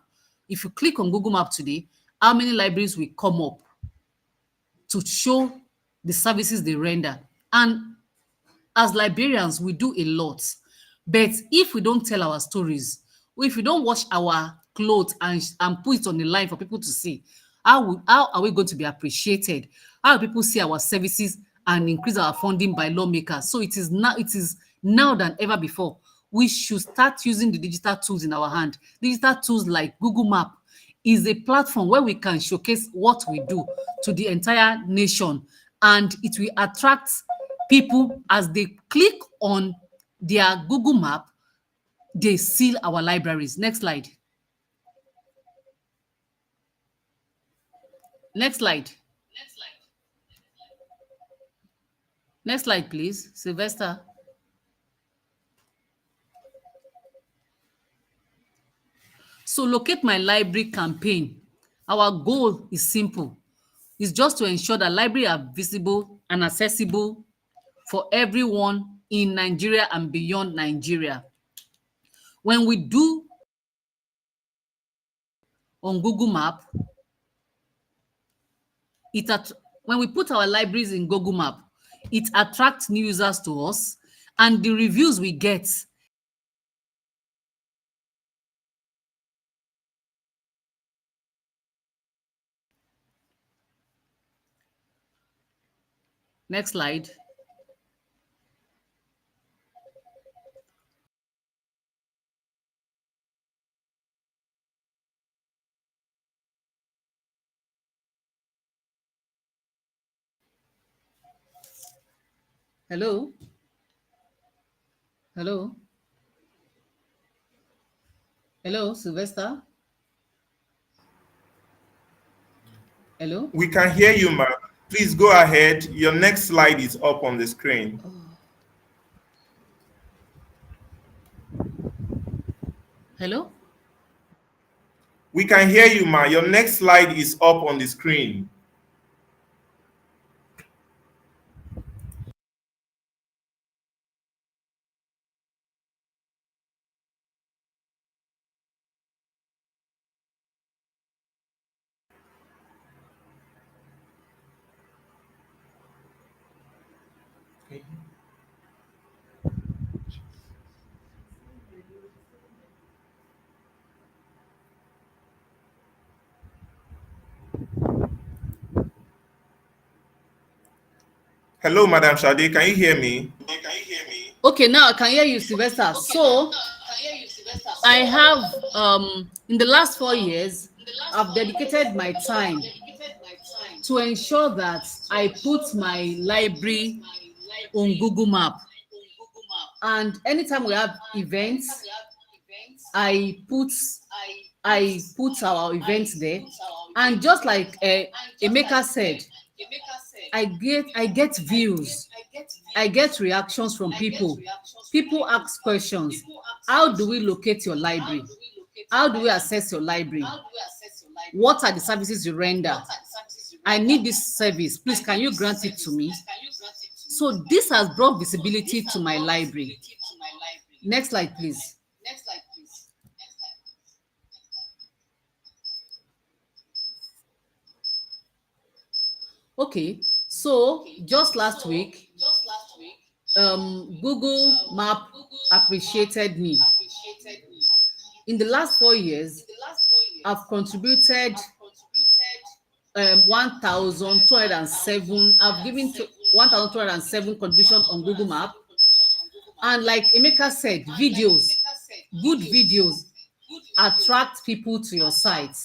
If you click on Google Map today, how many libraries will come up to show the services they render? And as librarians, we do a lot. But if we don't tell our stories, or if we don't wash our clothes and put it on the line for people to see, how are we going to be appreciated? How will people see our services and increase our funding by lawmakers? So it is now than ever before. We should start using the digital tools in our hand. Digital tools like Google Map is a platform where we can showcase what we do to the entire nation, and it will attract people. As they click on their Google Map, they see our libraries. Next slide. Next slide. Next slide, please. Sylvester. So locate my library campaign. Our goal is simple. It's just to ensure that libraries are visible and accessible for everyone in Nigeria and beyond Nigeria. When we do on Google Map, when we put our libraries in Google Map, it attracts new users to us, and the reviews we get next slide. Hello? Hello? Hello, Sylvester? Hello? We can hear you, ma'am. Please go ahead. Your next slide is up on the screen. Hello? We can hear you, ma'am. Your next slide is up on the screen. Hello, Madam Shade. Can you hear me? Okay, now I can hear you, Sylvester. So I have in the last 4 years, I've dedicated my time to ensure that I put my library on Google Map. And anytime we have events, I put our events there. And just like Emeka said, I get views, I get reactions from people. People ask questions. How do we locate your library? How do we access your library? What are the services you render? I need this service. Please, can you grant it to me? So this has brought visibility to my library. Next slide, please. Okay, so just last week, Google Map appreciated me. In the last 4 years, I've contributed 1,207. I've given 1,207 contributions on Google Map. And like Emeka said, videos, good videos attract people to your site.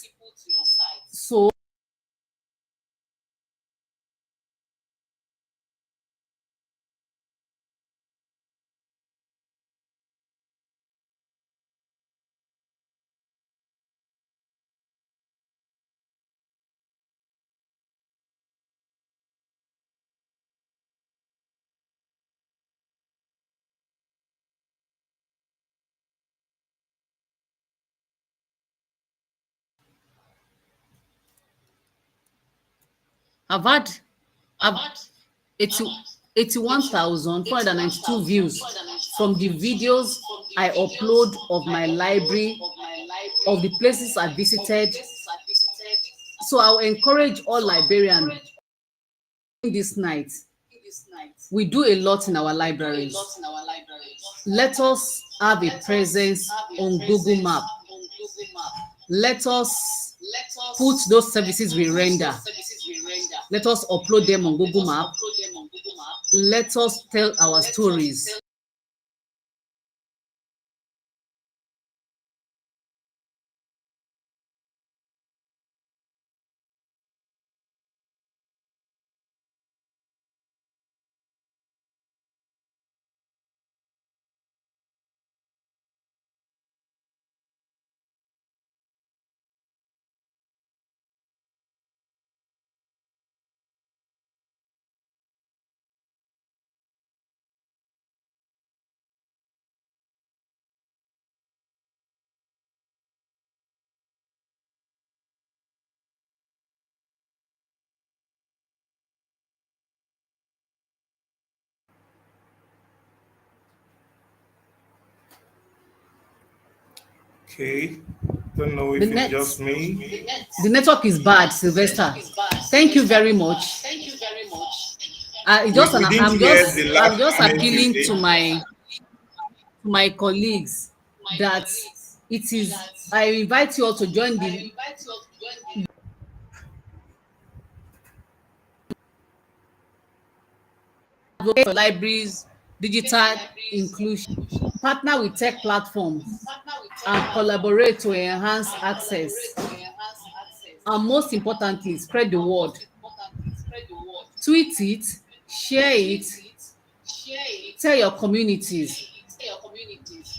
So I've had I've 81,492 views from the videos I upload of my library, of the places I visited. So I'll encourage all librarians this night. We do a lot in our libraries. Let us have a presence on Google Map. Let us put those services we render. Let us upload them on Google Map. Let us tell our stories. Okay, don't know if it's just me. The network is bad, Sylvester. Thank you very much. I'm just appealing to my colleagues that it is. I invite you all to join the for libraries, digital inclusion, partner with tech platforms, and collaborate to enhance access. And most importantly, spread the word. Tweet it, share it, tell your communities.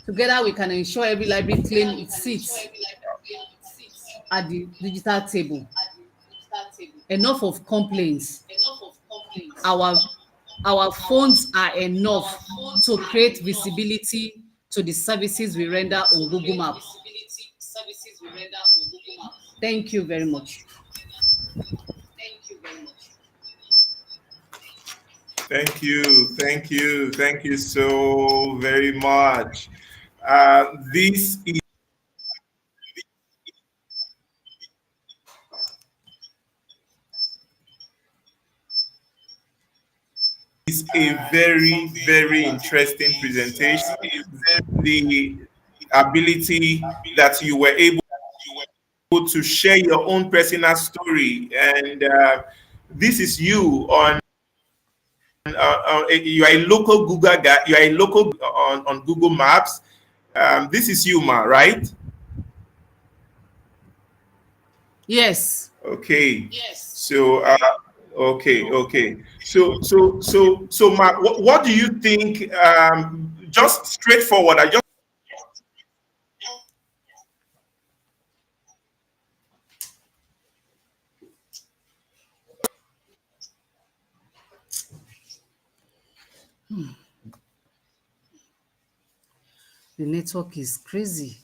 Together, we can ensure every library claim its seats at the digital table. Enough of complaints. Our phones are enough to create visibility to the services we render on Google Maps. Thank you very much. Thank you so very much. This is a very, very interesting presentation. The ability that you were able to share your own personal story, and this is you on. You are a local Google guy. You are a local on Google Maps. This is you, Ma, right? Yes. Okay. Yes. So, okay. So, Ma, what do you think? Just straightforward. I just. The network is crazy.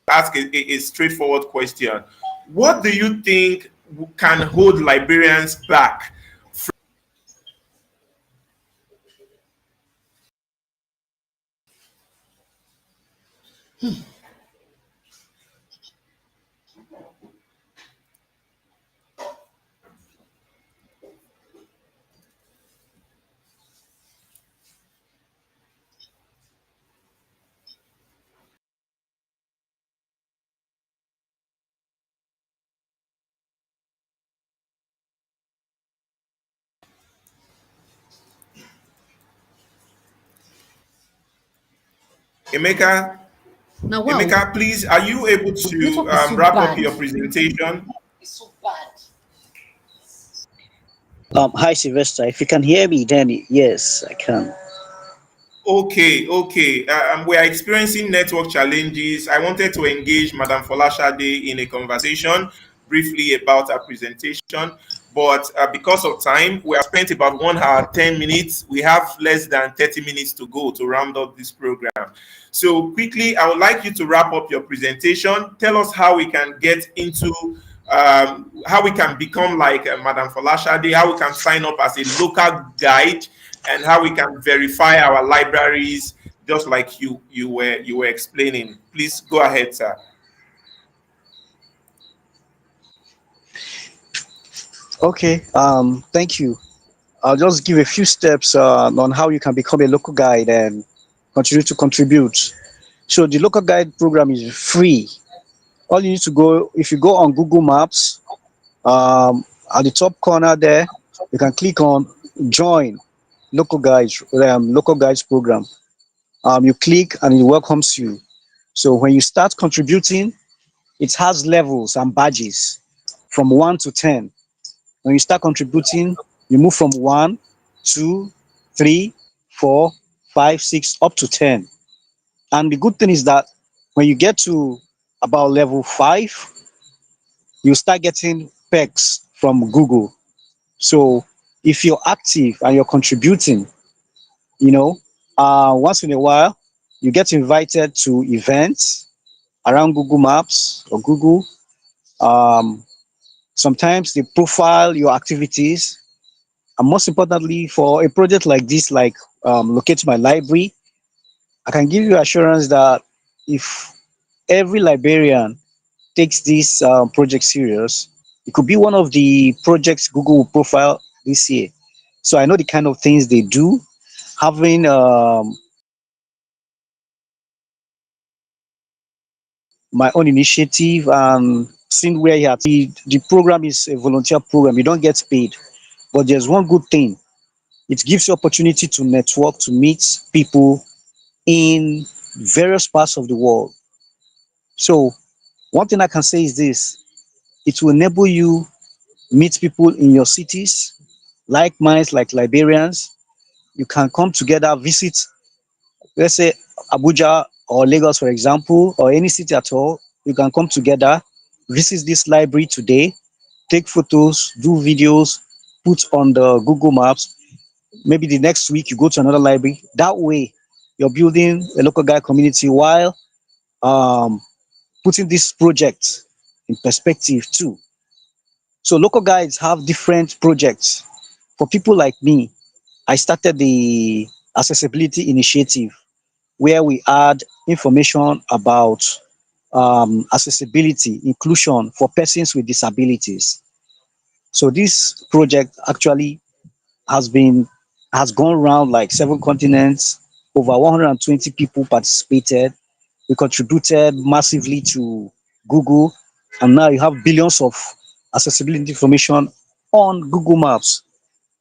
Ask a straightforward question. What do you think can hold librarians back? Emeka, Now, wow. Emeka, please, are you able to wrap up your presentation? Hi, Sylvester. If you can hear me, then yes, I can. Okay. We are experiencing network challenges. I wanted to engage Madam Folashade in a conversation briefly about her presentation. but because of time, we have spent about 1 hour, 10 minutes. We have less than 30 minutes to go to round up this program. So quickly, I would like you to wrap up your presentation. Tell us how we can get into, how we can become like Madam Folashade, how we can sign up as a local guide, and how we can verify our libraries, just like you were explaining. Please go ahead, sir. Okay. Thank you. I'll just give a few steps on how you can become a local guide and continue to contribute. So the local guide program is free. All you need to go, if you go on Google Maps, at the top corner there, you can click on join local guides program. You click and it welcomes you. So when you start contributing, it has levels and badges from 1 to 10. When you start contributing, you move from 1, 2, 3, 4, 5, 6, up to 10. And the good thing is that when you get to about level 5, you start getting perks from Google. So if you're active and you're contributing, you know, once in a while, you get invited to events around Google Maps or Google. Um, Sometimes they profile your activities. And most importantly, for a project like this, like Locate My Library, I can give you assurance that if every librarian takes this project serious, it could be one of the projects Google will profile this year. So I know the kind of things they do, having my own initiative and seeing where you are. The program is a volunteer program. You don't get paid, but there's one good thing. It gives you opportunity to network, to meet people in various parts of the world. So one thing I can say is this: it will enable you meet people in your cities, like minds, like librarians. You can come together, visit, let's say Abuja or Lagos, for example, or any city at all. You can come together, visit this library today, take photos, do videos, put on the Google Maps. Maybe the next week you go to another library. That way, you're building a local guide community while um, putting this project in perspective too. So local guides have different projects. For people like me, I started the accessibility initiative where we add information about accessibility, inclusion for persons with disabilities. So this project actually has been has gone around like 7 continents. Over 120 people participated. We contributed massively to Google, and now you have billions of accessibility information on Google Maps.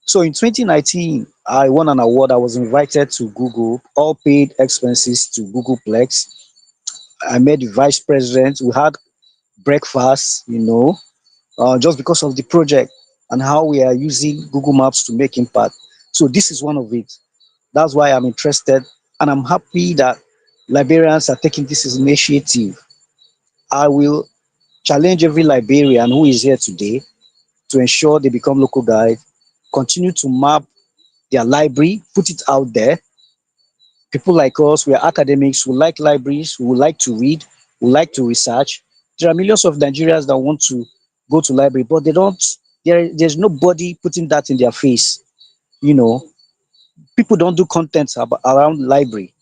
So in 2019, I won an award. I was invited to Google, all paid expenses to Googleplex. I met the vice president. We had breakfast, just because of the project and how we are using Google Maps to make impact. So this is one of it. That's why I'm interested, and I'm happy that librarians are taking this as initiative. I will challenge every librarian who is here today to ensure they become local guide, continue to map their library, put it out there. People like us, we are academics, who like libraries, who like to read, who like to research. There are millions of Nigerians that want to go to library, but they don't. There's nobody putting that in their face. You know, people don't do content around library.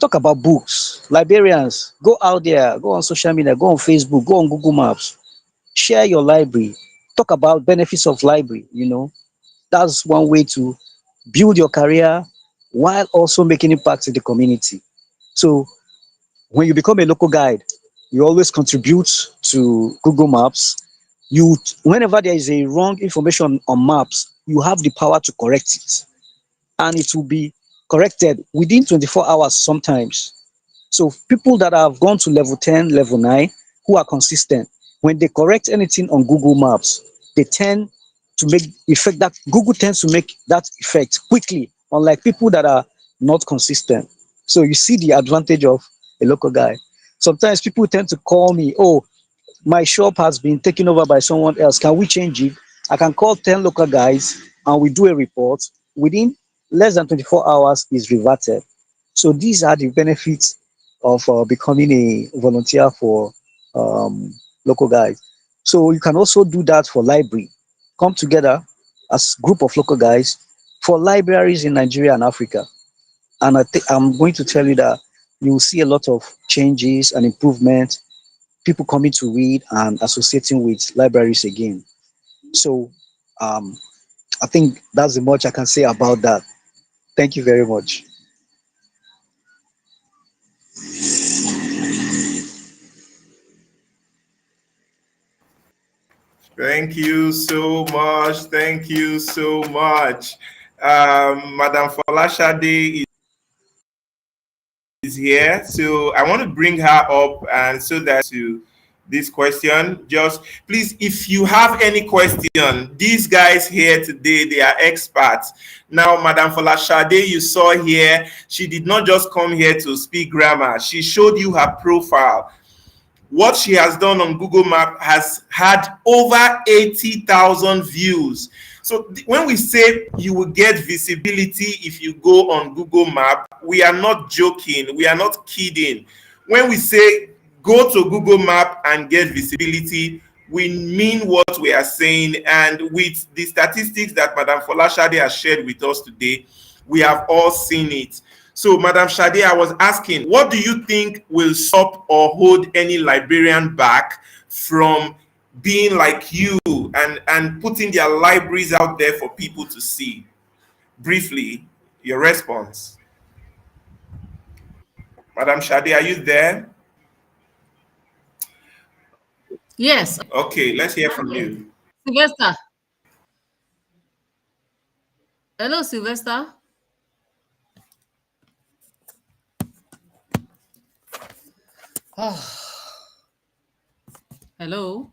Talk about books. Librarians, go out there, go on social media, go on Facebook, go on Google Maps, share your library, talk about benefits of library. That's one way to build your career while also making impact in the community. So when you become a local guide, you always contribute to Google Maps. Whenever there is a wrong information on maps, you have the power to correct it, and it will be corrected within 24 hours sometimes. So people that have gone to level 10, level 9, who are consistent, when they correct anything on Google Maps, they tend to make effect that Google tends to make that effect quickly, unlike people that are not consistent. So you see the advantage of a local guy. Sometimes people tend to call me, oh, my shop has been taken over by someone else. Can we change it? I can call 10 local guys and we do a report. Within less than 24 hours is reverted. So these are the benefits of becoming a volunteer for um, local guys. So you can also do that for library. Come together as group of local guys for libraries in Nigeria and Africa. And I'm going to tell you that you will see a lot of changes and improvement, people coming to read and associating with libraries again. So um, I think that's the much I can say about that. Thank you very much. Thank you so much. Thank you so much. Madam Folashade is here, so I want to bring her up, and so that to this question, just please, if you have any question, these guys here today, they are experts. Now, Madam Folashade, you saw here, she did not just come here to speak grammar. She showed you her profile. What she has done on Google Map has had over 80,000 views. So when we say you will get visibility if you go on Google Map, we are not joking. We are not kidding. When we say go to Google Map and get visibility, we mean what we are saying. And with the statistics that Madam Folashade has shared with us today, we have all seen it. So, Madam Shade, I was asking, what do you think will stop or hold any librarian back from being like you and putting their libraries out there for people to see? Briefly, your response. Madam Shade, are you there? Yes. Okay, let's hear from you. Sylvester. Hello, Sylvester. Oh. Hello.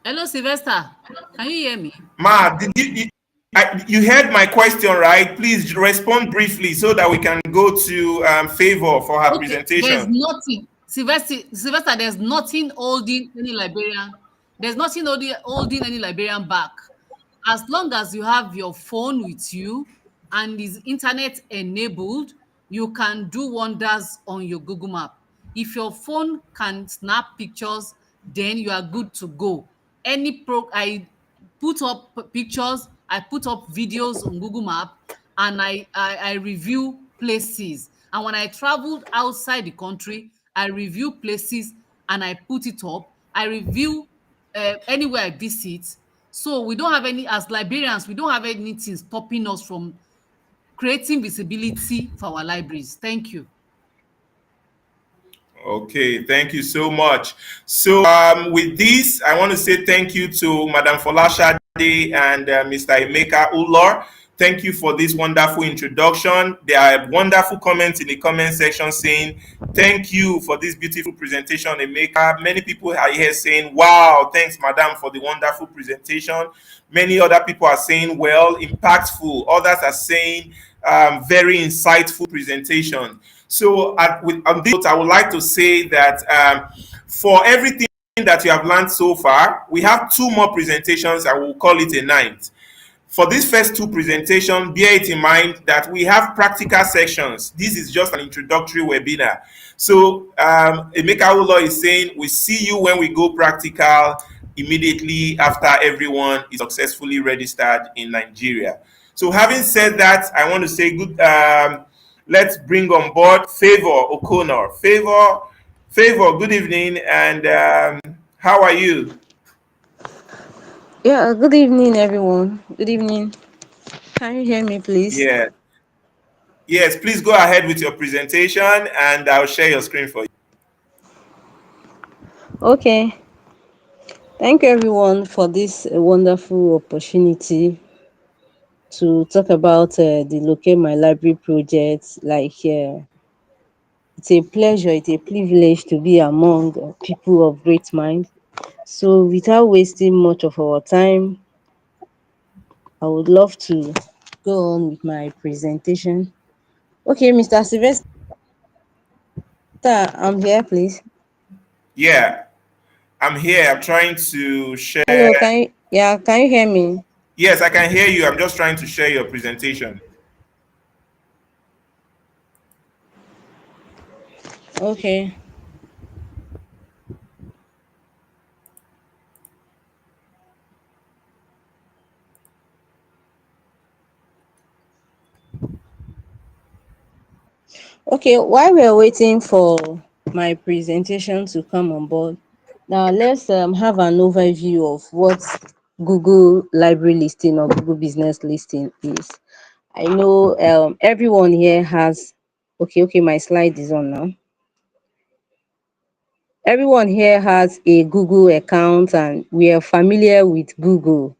Hello, Sylvester. Can you hear me? Ma, you heard my question, right? Please respond briefly so that we can go to Favor for her There's presentation. nothing, Sylvester, there's nothing holding any librarian. There's nothing holding any librarian back. As long as you have your phone with you and is internet enabled, you can do wonders on your Google Map. If your phone can snap pictures, then you are good to go. I put up pictures, I put up videos on Google Map, and I review places. And when I traveled outside the country, I review places and I put it up. I review anywhere I visit. So we don't have any, as librarians, we don't have anything stopping us from creating visibility for our libraries. Thank you. Okay, thank you so much. So with this, I want to say thank you to Madam Folashade and Mr. Emeka Ulor. Thank you for this wonderful introduction. There are wonderful comments in the comment section saying, thank you for this beautiful presentation, Emeka. Many people are here saying, wow, thanks, Madam, for the wonderful presentation. Many other people are saying, well, impactful. Others are saying, very insightful presentation. So on this note, I would like to say that for everything that you have learned so far, we have 2 more presentations. I will call it a night. For these first 2 presentations, bear it in mind that we have practical sections. This is just an introductory webinar. So Emeka Ulo is saying, we see you when we go practical immediately after everyone is successfully registered in Nigeria. So having said that, I want to say let's bring on board Favor O'Connor. Favor, good evening, and how are you? Yeah, good evening, everyone. Good evening. Can you hear me, please? Yeah. Yes, please go ahead with your presentation, and I'll share your screen for you. Okay. Thank you, everyone, for this wonderful opportunity to talk about the Locate My Library project. It's a pleasure, it's a privilege to be among people of great mind. So without wasting much of our time, I would love to go on with my presentation. Okay, Mr. Sylvester, I'm here, please. Yeah, I'm here. I'm trying to share. Hello, can you hear me? Yes, I can hear you. I'm just trying to share your presentation. Okay. Okay, while we're waiting for my presentation to come on board, now let's have an overview of what Google Library Listing or Google Business Listing is. I know everyone here has, okay, my slide is on now. Everyone here has a Google account and we are familiar with Google.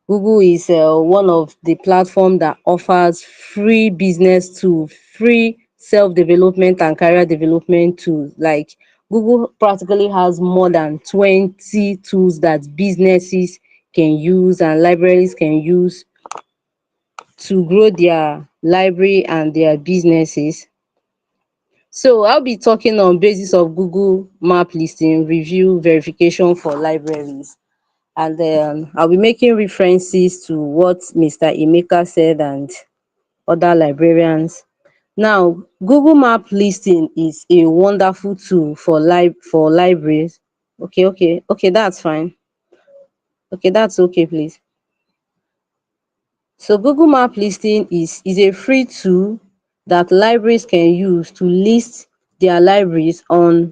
Google is one of the platform that offers free business tools, free self-development and career development tools. Like Google practically has more than 20 tools that businesses can use and libraries can use to grow their library and their businesses. So I'll be talking on basis of Google map listing, review, verification for libraries. And I'll be making references to what Mr. Emeka said and other librarians. Now, Google Map Listing is a wonderful tool for libraries. Okay, that's fine. Okay, that's okay, please. So Google Map Listing is a free tool that libraries can use to list their libraries on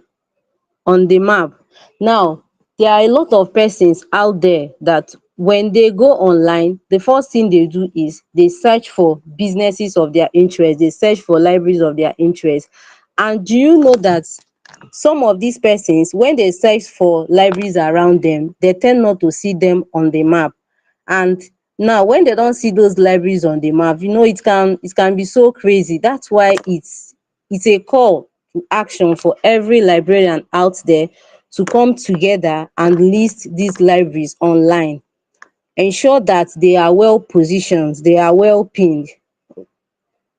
the map. Now, there are a lot of persons out there that when they go online, the first thing they do is they search for businesses of their interest, they search for libraries of their interest. And do you know that some of these persons, when they search for libraries around them, they tend not to see them on the map. And now when they don't see those libraries on the map, it can be so crazy. That's why it's a call to action for every librarian out there to come together and list these libraries online. Ensure that they are well positioned, they are well pinned,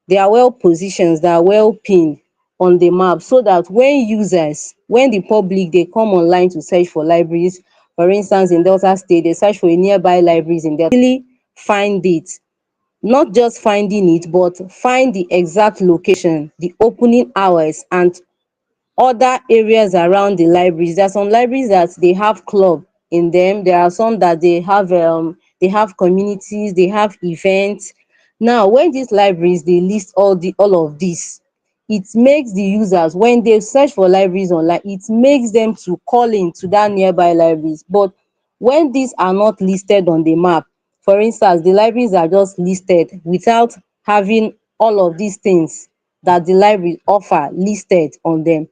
they are well pinned on the map, so that when the public they come online to search for libraries, for instance in Delta State, they search for a nearby libraries in Delta, really find it. Not just finding it, but find the exact location, the opening hours and other areas around the libraries. There are some libraries that they have club in them. There are some that they have communities, they have events. Now when these libraries they list all of this, it makes the users, when they search for libraries online, it makes them to call in to that nearby libraries. But when these are not listed on the map, for instance the libraries are just listed without having all of these things that the library offer listed on them,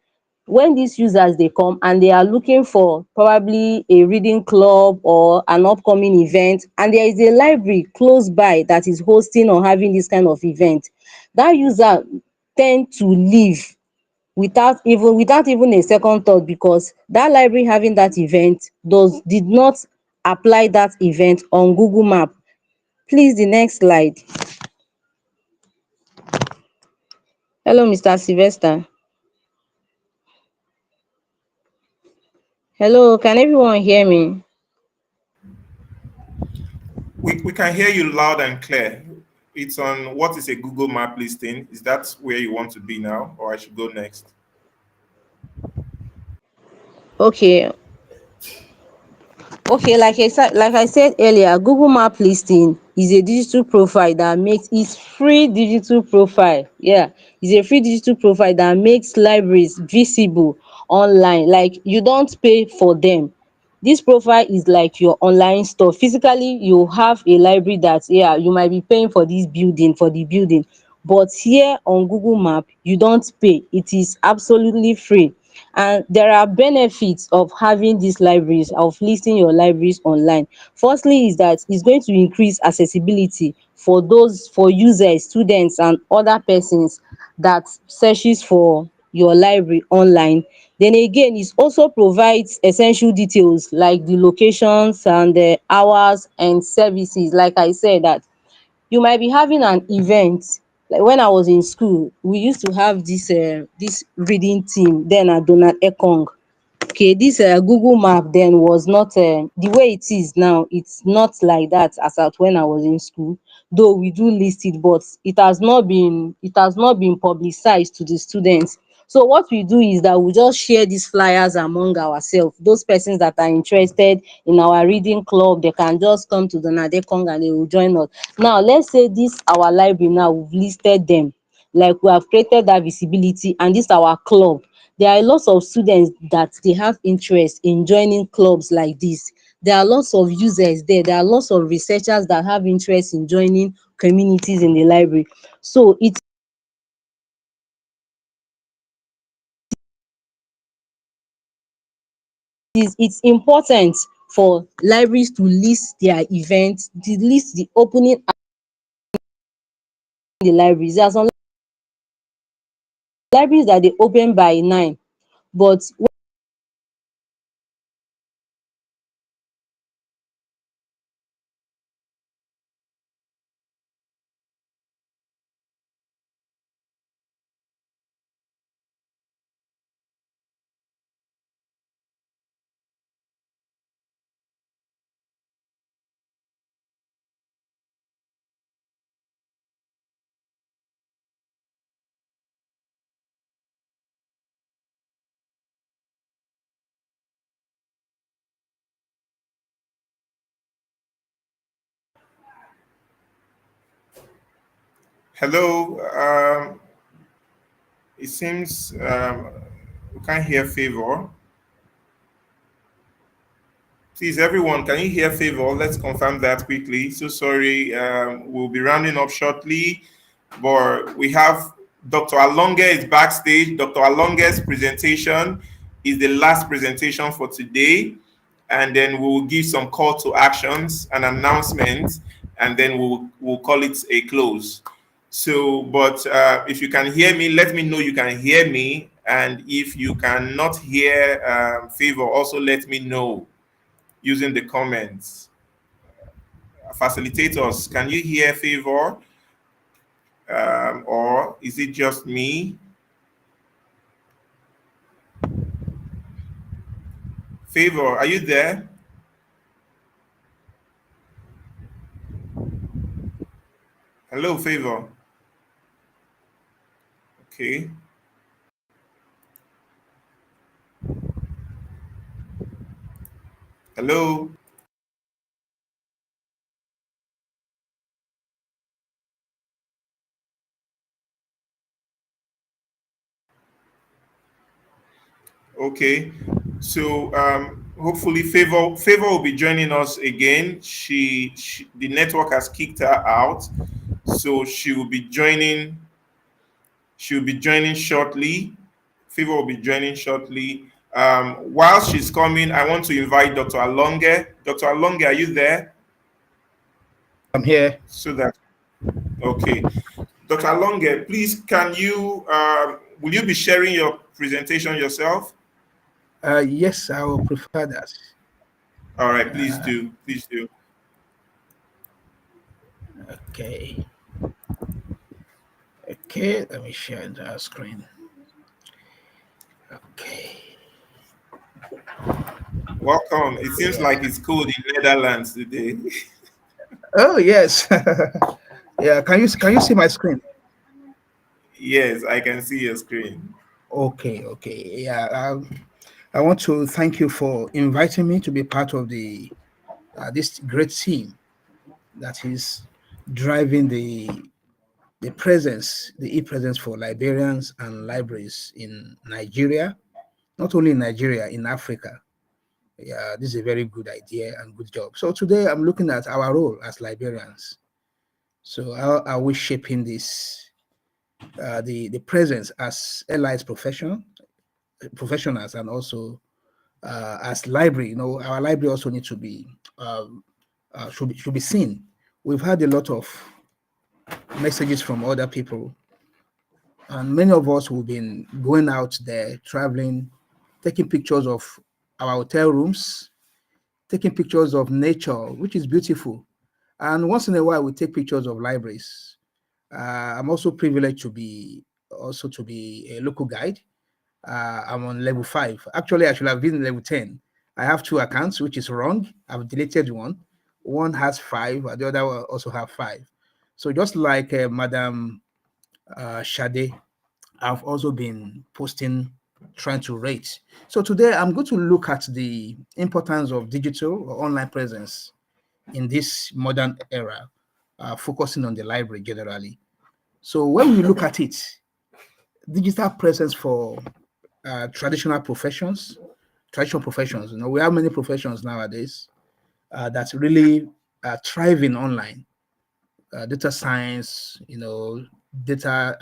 when these users dey come and they are looking for probably a reading club or an upcoming event, and there is a library close by that is hosting or having this kind of event, that user tend to leave without even a second thought, because that library having that event did not apply that event on Google map. Please, the next slide. Hello, Mr. Sylvester. Hello, can everyone hear me? We can hear you loud and clear. It's on what is a Google map listing. Is that where you want to be now, or I should go next? Okay, okay, like I said earlier, Google Map Listing is a digital profile that makes it's free digital profile. Yeah, it's a free digital profile that makes libraries visible online. Like you don't pay for them. This profile is like your online store. Physically, you have a library that, yeah, you might be paying for this building, for the building, but here on Google Map, you don't pay. It is absolutely free. And there are benefits of having these libraries, of listing your libraries online. Firstly is that it's going to increase accessibility for users, students and other persons that searches for your library online. Then again, it also provides essential details like the locations and the hours and services. Like I said, that you might be having an event. Like when I was in school, we used to have this reading team then at Donald Ekong. Okay, this Google map then was not the way it is now. It's not like that as at when I was in school, though we do list it, but it has not been publicized to the students. So what we do is that we just share these flyers among ourselves. Those persons that are interested in our reading club, they can just come to the Nadekong and they will join us. Now let's say this our library, now we've listed them, like we have created that visibility, and this our club. There are lots of students that they have interest in joining clubs like this. There are lots of users there. There are lots of researchers that have interest in joining communities in the library. So it's important for libraries to list their events, to list the opening in the libraries. There are some libraries that they open by 9, but Hello. It seems we can't hear Favor. Please, everyone, can you hear Favor? Let's confirm that quickly. So sorry. We'll be rounding up shortly, but we have Dr. Alonge is backstage. Dr. Alonge's presentation is the last presentation for today, and then we'll give some call to actions and announcements, and then we'll call it a close. So, but if you can hear me, let me know you can hear me, and if you cannot hear Favor, also let me know using the comments. Facilitators, can you hear Favor? Or is it just me? Favor, are you there? Hello, Favor. Okay. Hello. Okay. So hopefully Favor will be joining us again. The network has kicked her out, so she will be joining. She'll be joining shortly. Favor will be joining shortly. While she's coming, I want to invite Dr. Alonge. Dr. Alonge, are you there? I'm here. So that, okay. Dr. Alonge, please, will you be sharing your presentation yourself? Yes, I will prefer that. All right, please do. Please do. Okay. Okay, let me share the screen. Okay. Welcome. It seems like it's cold in Netherlands today. Oh yes. Yeah. Can you see my screen? Yes, I can see your screen. Okay. Okay. Yeah. I want to thank you for inviting me to be part of this great team that is driving the presence, the e-presence for librarians and libraries in Nigeria, not only in Nigeria, in Africa. Yeah, this is a very good idea and good job. So today I'm looking at our role as librarians. So how are we shaping this, the presence as allied professionals, and also as library? Our library also need to be should be seen. We've had a lot of messages from other people And many of us who've been going out there, traveling, taking pictures of our hotel rooms, taking pictures of nature, which is beautiful. And once in a while, we take pictures of libraries. I'm also privileged to be a local guide. I'm on level 5. Actually, I should have been level 10. I have 2 accounts, which is wrong. I've deleted one. One has 5, and the other one also have 5. So just like Madam Shade, I've also been posting, trying to rate. So today I'm going to look at the importance of digital or online presence in this modern era, focusing on the library generally. So when we look at it, digital presence for traditional professions. We have many professions nowadays that's really thriving online. Data science, data,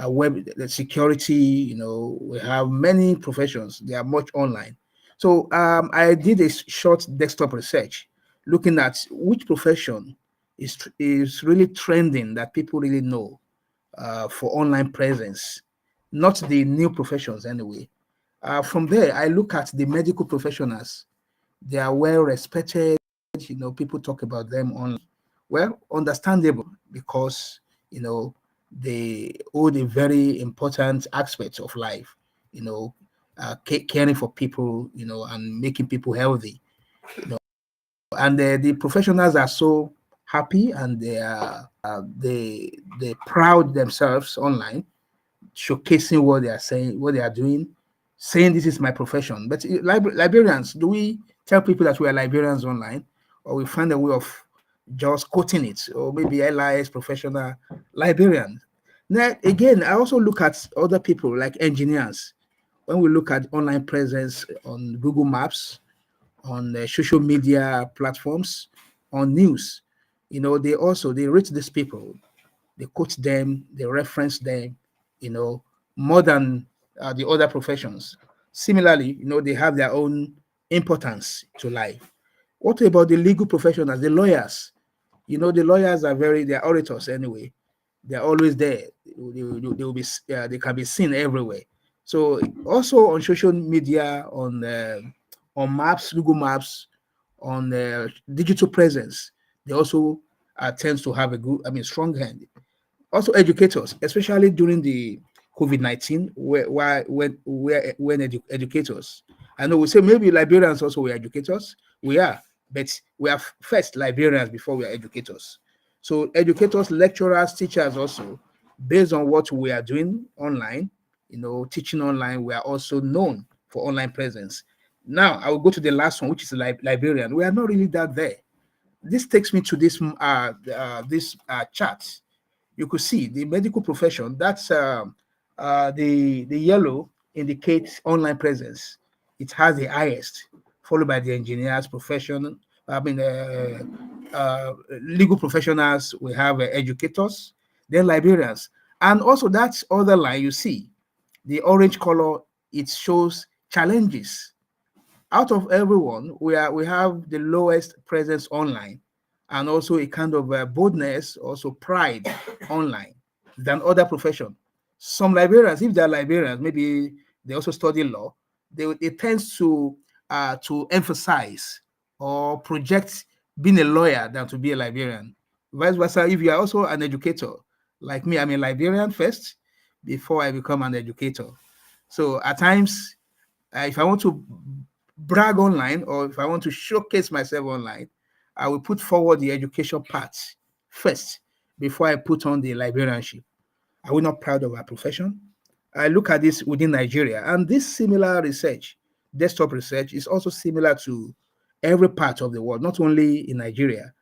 web security, we have many professions. They are much online. So I did a short desktop research looking at which profession is really trending that people really know for online presence, not the new professions anyway. From there, I look at the medical professionals. They are well respected. People talk about them online. Well, understandable because they hold a very important aspect of life. Caring for people. And making people healthy. And the professionals are so happy and they proud themselves online, showcasing what they are saying, what they are doing, saying this is my profession. But librarians, do we tell people that we are librarians online, or we find a way of just quoting it, or maybe LIS professional librarian? Now, again, I also look at other people like engineers. When we look at online presence on Google Maps, on social media platforms, on news, they rate these people, they quote them, they reference them, more than the other professions. Similarly, they have their own importance to life. What about the legal professionals, the lawyers? The lawyers they're orators anyway. They're always there. They will be, they can be seen everywhere. So also on social media, on maps, Google Maps, on digital presence, they also tends to have a good, strong hand. Also educators, especially during the COVID-19, educators. I know we say maybe librarians also were educators. We are, but we are first librarians before we are educators. So educators, lecturers, teachers also, based on what we are doing online, teaching online, we are also known for online presence. Now I will go to the last one, which is librarian. We are not really that there. This takes me to this chart. You could see the medical profession. That's the yellow indicates online presence. It has the highest, followed by the engineers profession. Legal professionals. We have educators, then librarians, and also that other line you see, the orange color. It shows challenges. Out of everyone, we have the lowest presence online, and also a kind of boldness, also pride online than other profession. Some librarians, if they're librarians, maybe they also study law, they tend to emphasize or project being a lawyer than to be a librarian. Vice versa, if you are also an educator, like me, I'm a librarian first before I become an educator. So at times, if I want to brag online or if I want to showcase myself online, I will put forward the education part first before I put on the librarianship. Are we not proud of our profession? I look at this within Nigeria, and this similar research, desktop research, is also similar to every part of the world, not only in Nigeria.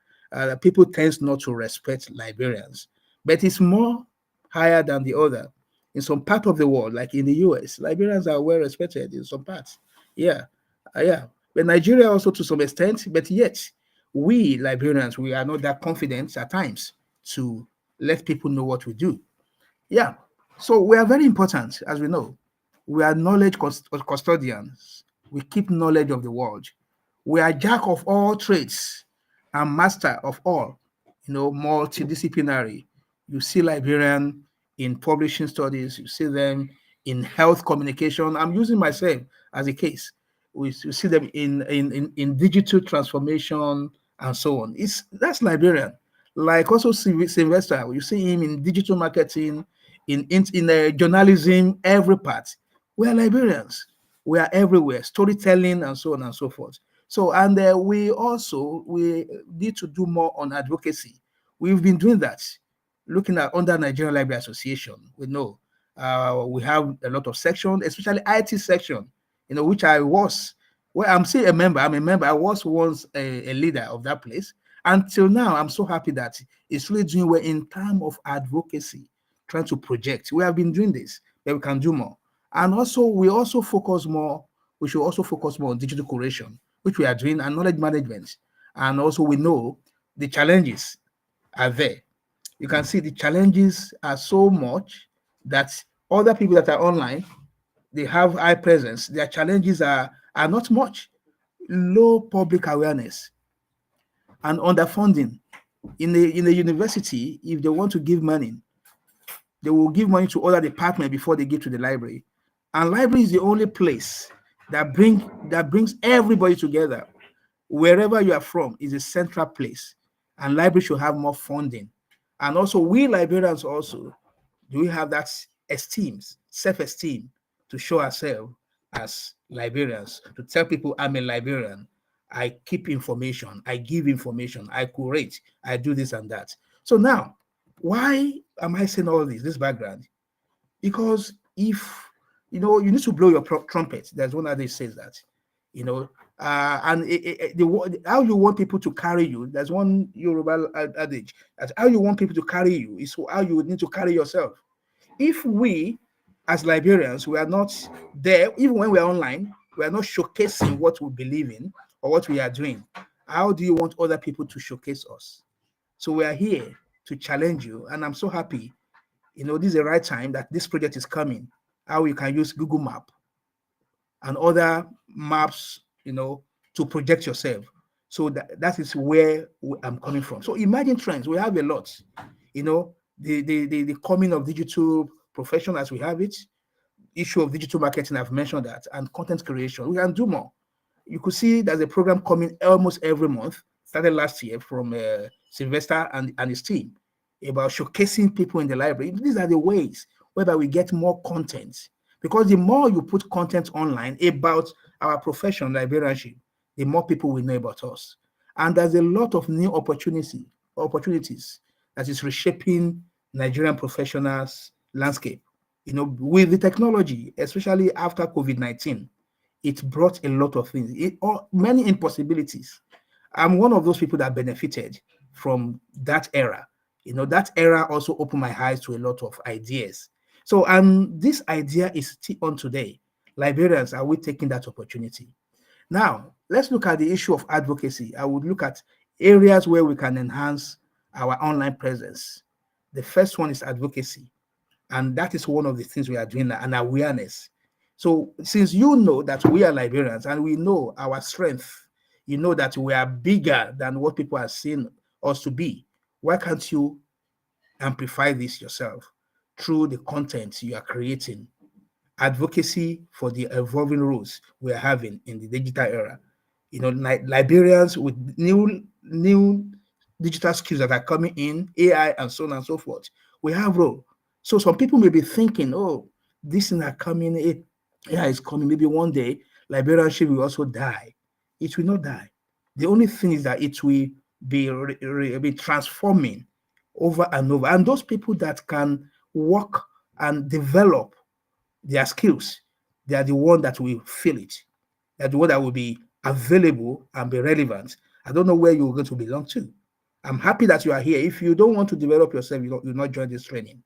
People tend not to respect librarians, but it's more higher than the other. In some part of the world, like in the US, librarians are well respected in some parts. Yeah, yeah. But Nigeria also to some extent, but yet we librarians, we are not that confident at times to let people know what we do. Yeah. So we are very important, as we know. We are knowledge custodians. We keep knowledge of the world. We are jack of all trades and master of all, multidisciplinary. You see librarian in publishing studies, you see them in health communication. I'm using myself as a case. We see them in digital transformation and so on. That's librarian. Like also Sylvester, you see him in digital marketing, in journalism, every part. We are librarians. We are everywhere, storytelling and so on and so forth. So, and we need to do more on advocacy. We've been doing that, looking at under Nigerian Library Association. We know we have a lot of sections, especially IT section, which I was. Well, I'm still a member. I'm a member. I was once a leader of that place. Until now, I'm so happy that it's really doing well in terms of advocacy, trying to project. We have been doing this, but we can do more. And also, we also focus more. We should also focus more on digital curation, which we are doing, and knowledge management. And also, we know the challenges are there. You can see the challenges are so much that other people that are online, they have high presence. Their challenges are not much. Low public awareness and underfunding. In a university, if they want to give money, they will give money to other departments before they give to the library. And library is the only place that brings everybody together. Wherever you are from is a central place, and library should have more funding. And also, we librarians also, do we have that esteem, self-esteem, to show ourselves as librarians, to tell people I'm a librarian, I keep information, I give information, I curate, I do this and that. So now, why am I saying all this background? Because if, you need to blow your trumpet. There's one that says that, and how you want people to carry you. There's one Yoruba adage that how you want people to carry you is how you would need to carry yourself. If we, as librarians, we are not there, even when we are online, we are not showcasing what we believe in or what we are doing. How do you want other people to showcase us? So we are here to challenge you, and I'm so happy. This is the right time that this project is coming. How you can use Google Map and other maps, to project yourself. So that is where I'm coming from. So imagine trends. We have a lot. The coming of digital profession as we have it, issue of digital marketing, I've mentioned that, and content creation. We can do more. You could see there's a program coming almost every month, started last year from Sylvester and his team, about showcasing people in the library. These are the ways whereby we get more content. Because the more you put content online about our profession, librarianship, the more people will know about us. And there's a lot of new opportunities that is reshaping Nigerian professionals' landscape. With the technology, especially after COVID-19, it brought a lot of things, many impossibilities. I'm one of those people that benefited from that era. That era also opened my eyes to a lot of ideas. So, and this idea is still on today. Librarians, are we taking that opportunity? Now, let's look at the issue of advocacy. I would look at areas where we can enhance our online presence. The first one is advocacy. And that is one of the things we are doing, an awareness. So since you know that we are librarians and we know our strength, you know that we are bigger than what people are seeing us to be, why can't you amplify this yourself through the content you are creating? Advocacy for the evolving rules we are having in the digital era. Librarians with new digital skills that are coming in, AI and so on and so forth, we have role. So some people may be thinking, oh, this thing are coming, AI is coming, maybe one day librarianship will also die. It will not die. The only thing is that it will be transforming over and over. And those people that can work and develop their skills, they are the one that will feel it. They're the one that will be available and be relevant. I don't know where you're going to belong to. I'm happy that you are here. If you don't want to develop yourself, you'll not join this training.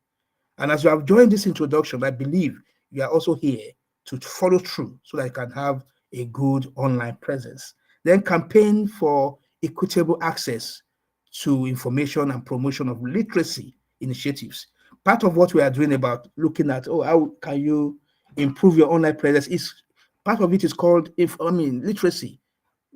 And as you have joined this introduction, I believe you are also here to follow through so that you can have a good online presence. Then campaign for equitable access to information and promotion of literacy initiatives. Part of what we are doing about looking at, how can you improve your online presence, is part of it is called literacy,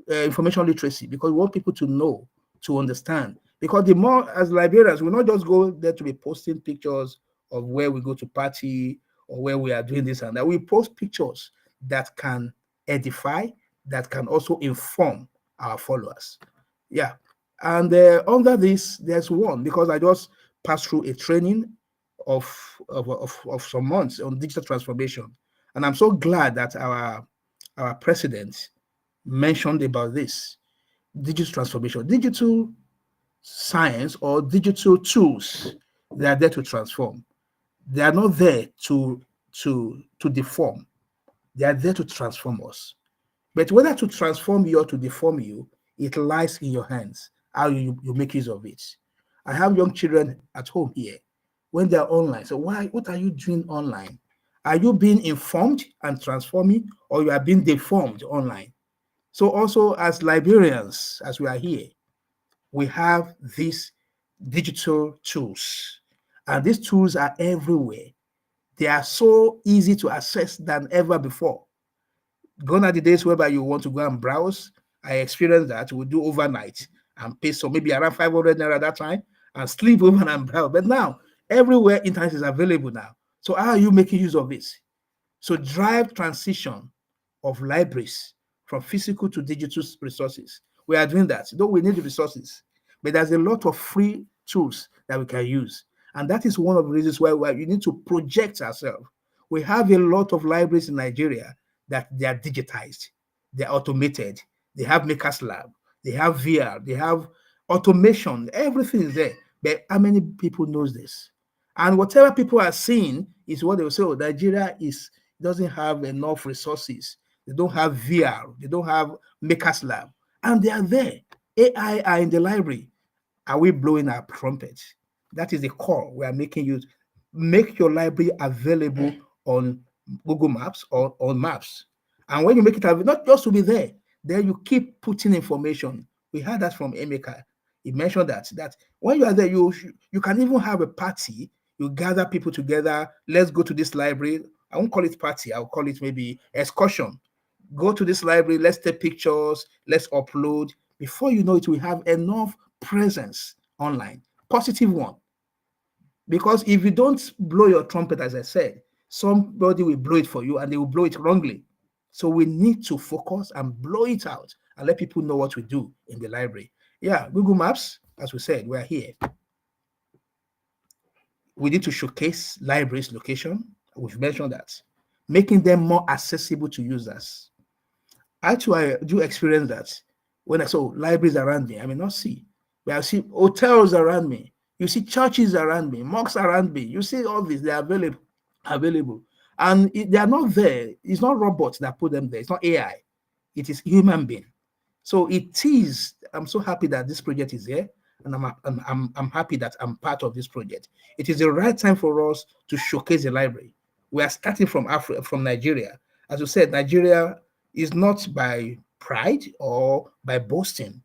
information literacy, because we want people to know, to understand. Because the more, as librarians, we'll not just go there to be posting pictures of where we go to party or where we are doing this and that. We post pictures that can edify, that can also inform our followers. Yeah. And under this, there's one, because I just passed through a training of some months on digital transformation. And I'm so glad that our president mentioned about this digital transformation, digital science or digital tools. They are there to transform. They are not there to deform. They are there to transform us. But whether to transform you or to deform you, it lies in your hands, how you make use of it. I have young children at home here. When they're online, so what are you doing online? Are you being informed and transforming, or you are being deformed online? So also as librarians, as we are here, we have these digital tools. And these tools are everywhere. They are so easy to access than ever before. Gone are the days whereby you want to go and browse. I experienced that. We do overnight and pay so maybe around 500 naira that time and sleep over and browse. But now, everywhere internet is available now. So how are you making use of this? So drive transition of libraries from physical to digital resources. We are doing that. Though we need the resources, but there's a lot of free tools that we can use. And that is one of the reasons why you need to project ourselves. We have a lot of libraries in Nigeria that they are digitized, they're automated, they have Makers Lab, they have VR, they have automation, everything is there. But how many people knows this? And whatever people are seeing is what they will say, oh, Nigeria doesn't have enough resources. They don't have VR, they don't have Makers Lab, and they are there. AI are in the library. Are we blowing our trumpet? That is the call we are making you. Make your library available on Google Maps or on Maps. And when you make it available, not just to be there, then you keep putting information. We heard that from Emeka. He mentioned that when you are there, you can even have a party. You gather people together. Let's go to this library. I won't call it party. I'll call it maybe excursion. Go to this library. Let's take pictures. Let's upload. Before you know it, we have enough presence online. Positive one. Because if you don't blow your trumpet, as I said, somebody will blow it for you and they will blow it wrongly. So we need to focus and blow it out and let people know what we do in the library. Yeah, Google Maps, as we said, we're here. We need to showcase libraries' location. We've mentioned that. Making them more accessible to users. Actually, I do experience that. When I saw libraries around me, I may not see, but I see hotels around me. You see churches around me, mosques around me. You see all these, they are available. And they are not there. It's not robots that put them there. It's not AI. It is human being. So it is, I'm so happy that this project is here. And I'm happy that I'm part of this project. It is the right time for us to showcase the library. We are starting from Africa, from Nigeria. As you said, Nigeria is not by pride or by boasting.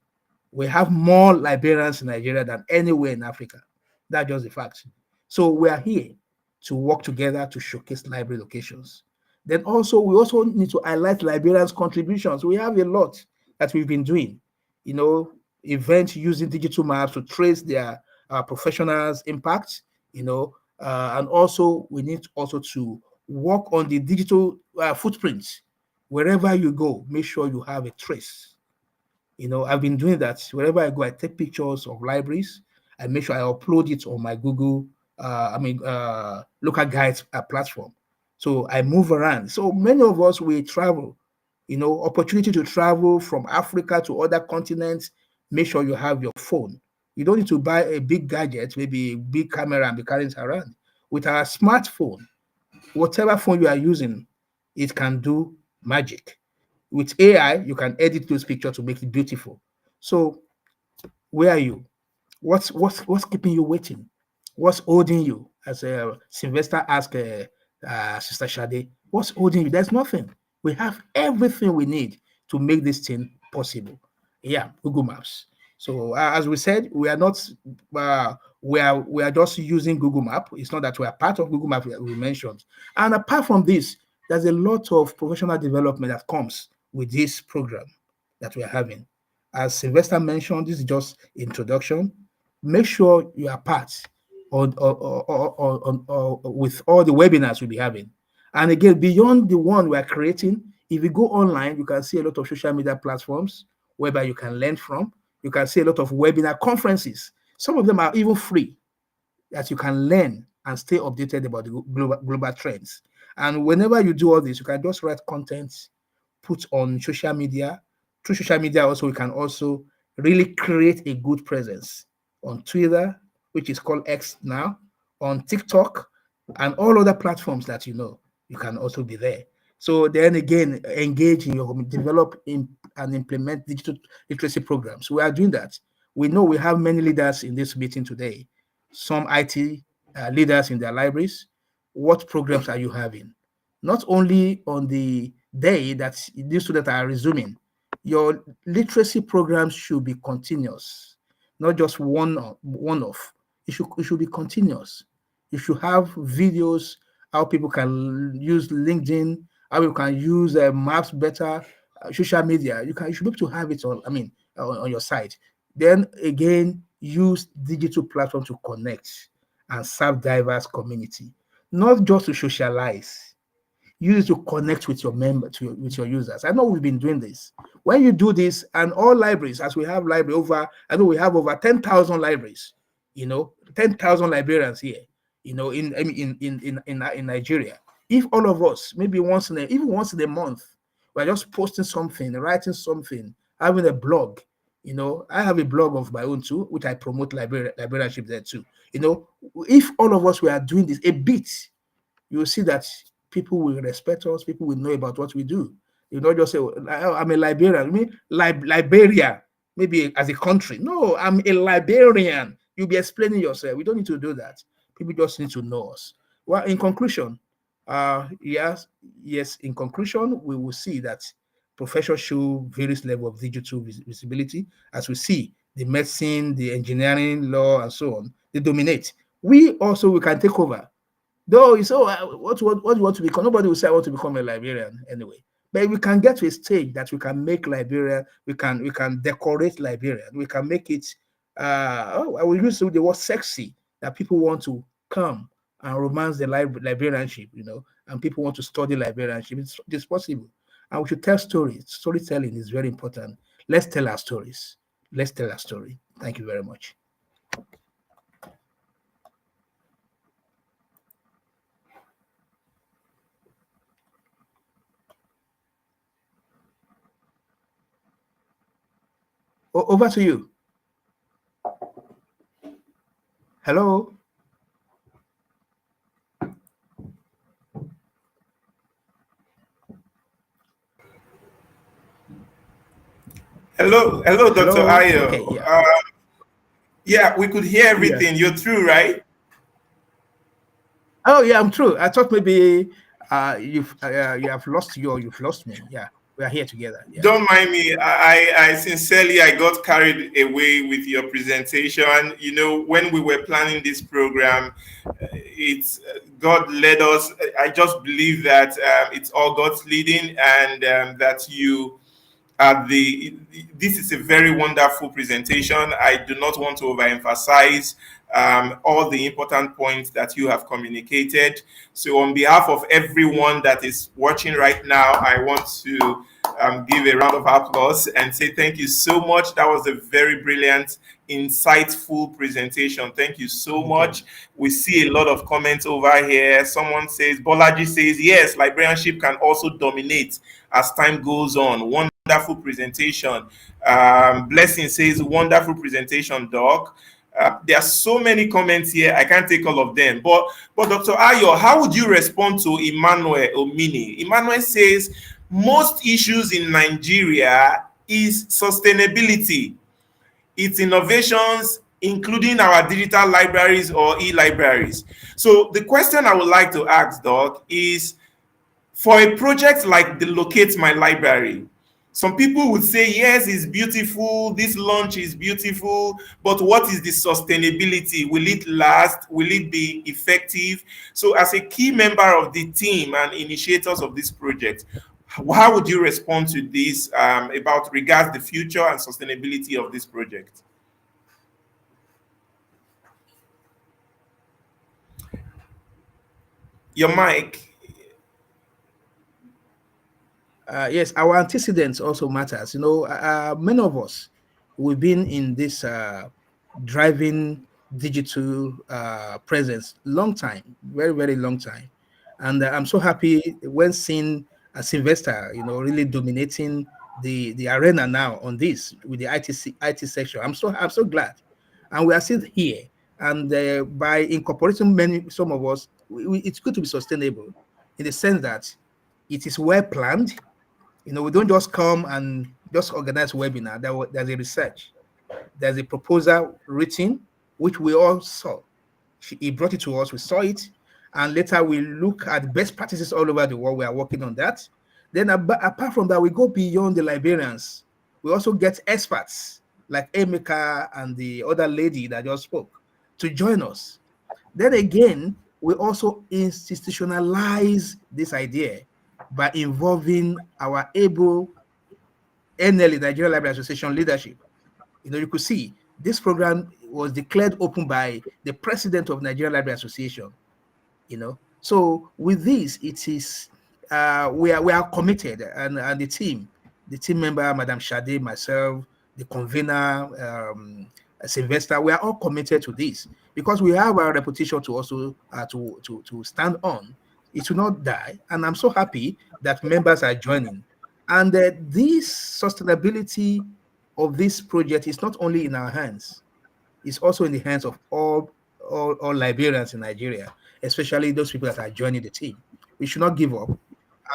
We have more librarians in Nigeria than anywhere in Africa. That's just the fact. So we are here to work together to showcase library locations. Then also, we also need to highlight librarians' contributions. We have a lot that we've been doing. Events using digital maps to trace their professionals' impact, and also we need also to work on the digital footprints. Wherever you go, make sure you have a trace. I've been doing that. Wherever I go, I take pictures of libraries. I make sure I upload it on my Google, local guides platform. So I move around. So many of us, we travel, opportunity to travel from Africa to other continents. Make sure you have your phone. You don't need to buy a big gadget, maybe a big camera and be carrying it around. With our smartphone, whatever phone you are using, it can do magic. With AI, you can edit those pictures to make it beautiful. So where are you? What's keeping you waiting? What's holding you? As Sylvester asked Sister Shade, what's holding you? There's nothing. We have everything we need to make this thing possible. Yeah, Google Maps. So as we said, we are not we are just using Google Map. It's not that we are part of Google Map, we mentioned. And apart from this, there's a lot of professional development that comes with this program that we are having. As Sylvester mentioned, this is just introduction. Make sure you are part. with all the webinars we'll be having. And again, beyond the one we're creating, if you go online, you can see a lot of social media platforms whereby you can learn from. You can see a lot of webinar conferences. Some of them are even free, that you can learn and stay updated about the global trends. And whenever you do all this, you can just write content, put on social media. Through social media also, we can also really create a good presence on Twitter, which is called X now, on TikTok, and all other platforms that you can also be there. So then again, engage in your develop and implement digital literacy programs. We are doing that. We know we have many leaders in this meeting today, some IT leaders in their libraries. What programs are you having? Not only on the day that these students are resuming, your literacy programs should be continuous, not just one-off. It should be continuous. You should have videos, how people can use LinkedIn, how you can use maps better, social media. You should be able to have it on your site. Then again, use digital platform to connect and serve diverse community, not just to socialize. Use it to connect with your with your users. I know we've been doing this. When you do this, and all libraries, as we have I know we have over 10,000 libraries, 10,000 librarians here, in Nigeria. If all of us, maybe even once in a month, we're just posting something, writing something, having a blog. I have a blog of my own too, which I promote librarianship there too. If all of us were doing this a bit, you will see that people will respect us, people will know about what we do. You not just say, oh, I'm a librarian. I mean, Liberia, maybe as a country. No, I'm a librarian. You'll be explaining yourself. We don't need to do that. People just need to know us. Well, in conclusion, yes, in conclusion, we will see that professions show various level of digital visibility. As we see, the medicine, the engineering, law, and so on, they dominate. We can take over. Though you say, what do you want to become? Nobody will say I want to become a librarian anyway. But we can get to a stage that we can make librarian, we can decorate librarian, we can make it I will use the word sexy, that people want to come and romance the librarianship, and people want to study librarianship. It's possible. And we should tell stories. Storytelling is very important. Let's tell our stories. Let's tell our story. Thank you very much. Over to you. Hello. Hello, Dr. Ayo. Okay, yeah. Yeah, we could hear everything. Yeah. You're through, right? Oh yeah, I'm through. I thought maybe you have lost you've lost me. Yeah, we are here together. Yeah. Don't mind me. I sincerely, I got carried away with your presentation. When we were planning this program, God led us. I just believe that it's all God's leading, and that you this is a very wonderful presentation. I do not want to overemphasize all the important points that you have communicated. So on behalf of everyone that is watching right now, I want to give a round of applause and say thank you so much. That was a very brilliant, insightful presentation. Thank you so much. We see a lot of comments over here. Someone says, Bolaji says, yes, librarianship can also dominate as time goes on. Wonderful presentation. Blessing says, wonderful presentation, Doc. There are so many comments here. I can't take all of them. But Dr. Ayo, how would you respond to Emmanuel Omini? Emmanuel says, most issues in Nigeria is sustainability. Its innovations, including our digital libraries or e-libraries. So the question I would like to ask, Doc, is for a project like the Locate My Library, some people would say, yes, it's beautiful, this launch is beautiful, but what is the sustainability? Will it last? Will it be effective? So as a key member of the team and initiators of this project, how would you respond to this about regards the future and sustainability of this project? Your mic. Yes, our antecedents also matters. Many of us, we've been in this driving digital presence long time, very, very long time. And I'm so happy when seeing Sylvester, really dominating the arena now on this with the IT section. I'm so glad. And we are still here. And by incorporating some of us, it's good to be sustainable in the sense that it is well planned. We don't just come and just organize webinar. There's a research, there's a proposal written, which we all saw. He brought it to us, we saw it, and later we look at best practices all over the world. We are working on that. Then apart from that, we go beyond the librarians. We also get experts like Emeka and the other lady that just spoke to join us. Then again, we also institutionalize this idea by involving our able NLE, Nigerian Library Association leadership. You could see this program was declared open by the president of Nigerian Library Association. So with this, it is we are committed, and the team member, Madam Shade, myself, the convener, Sylvester, we are all committed to this because we have our reputation to also to stand on. It will not die, and I'm so happy that members are joining. And this sustainability of this project is not only in our hands; it's also in the hands of all librarians in Nigeria, especially those people that are joining the team. We should not give up.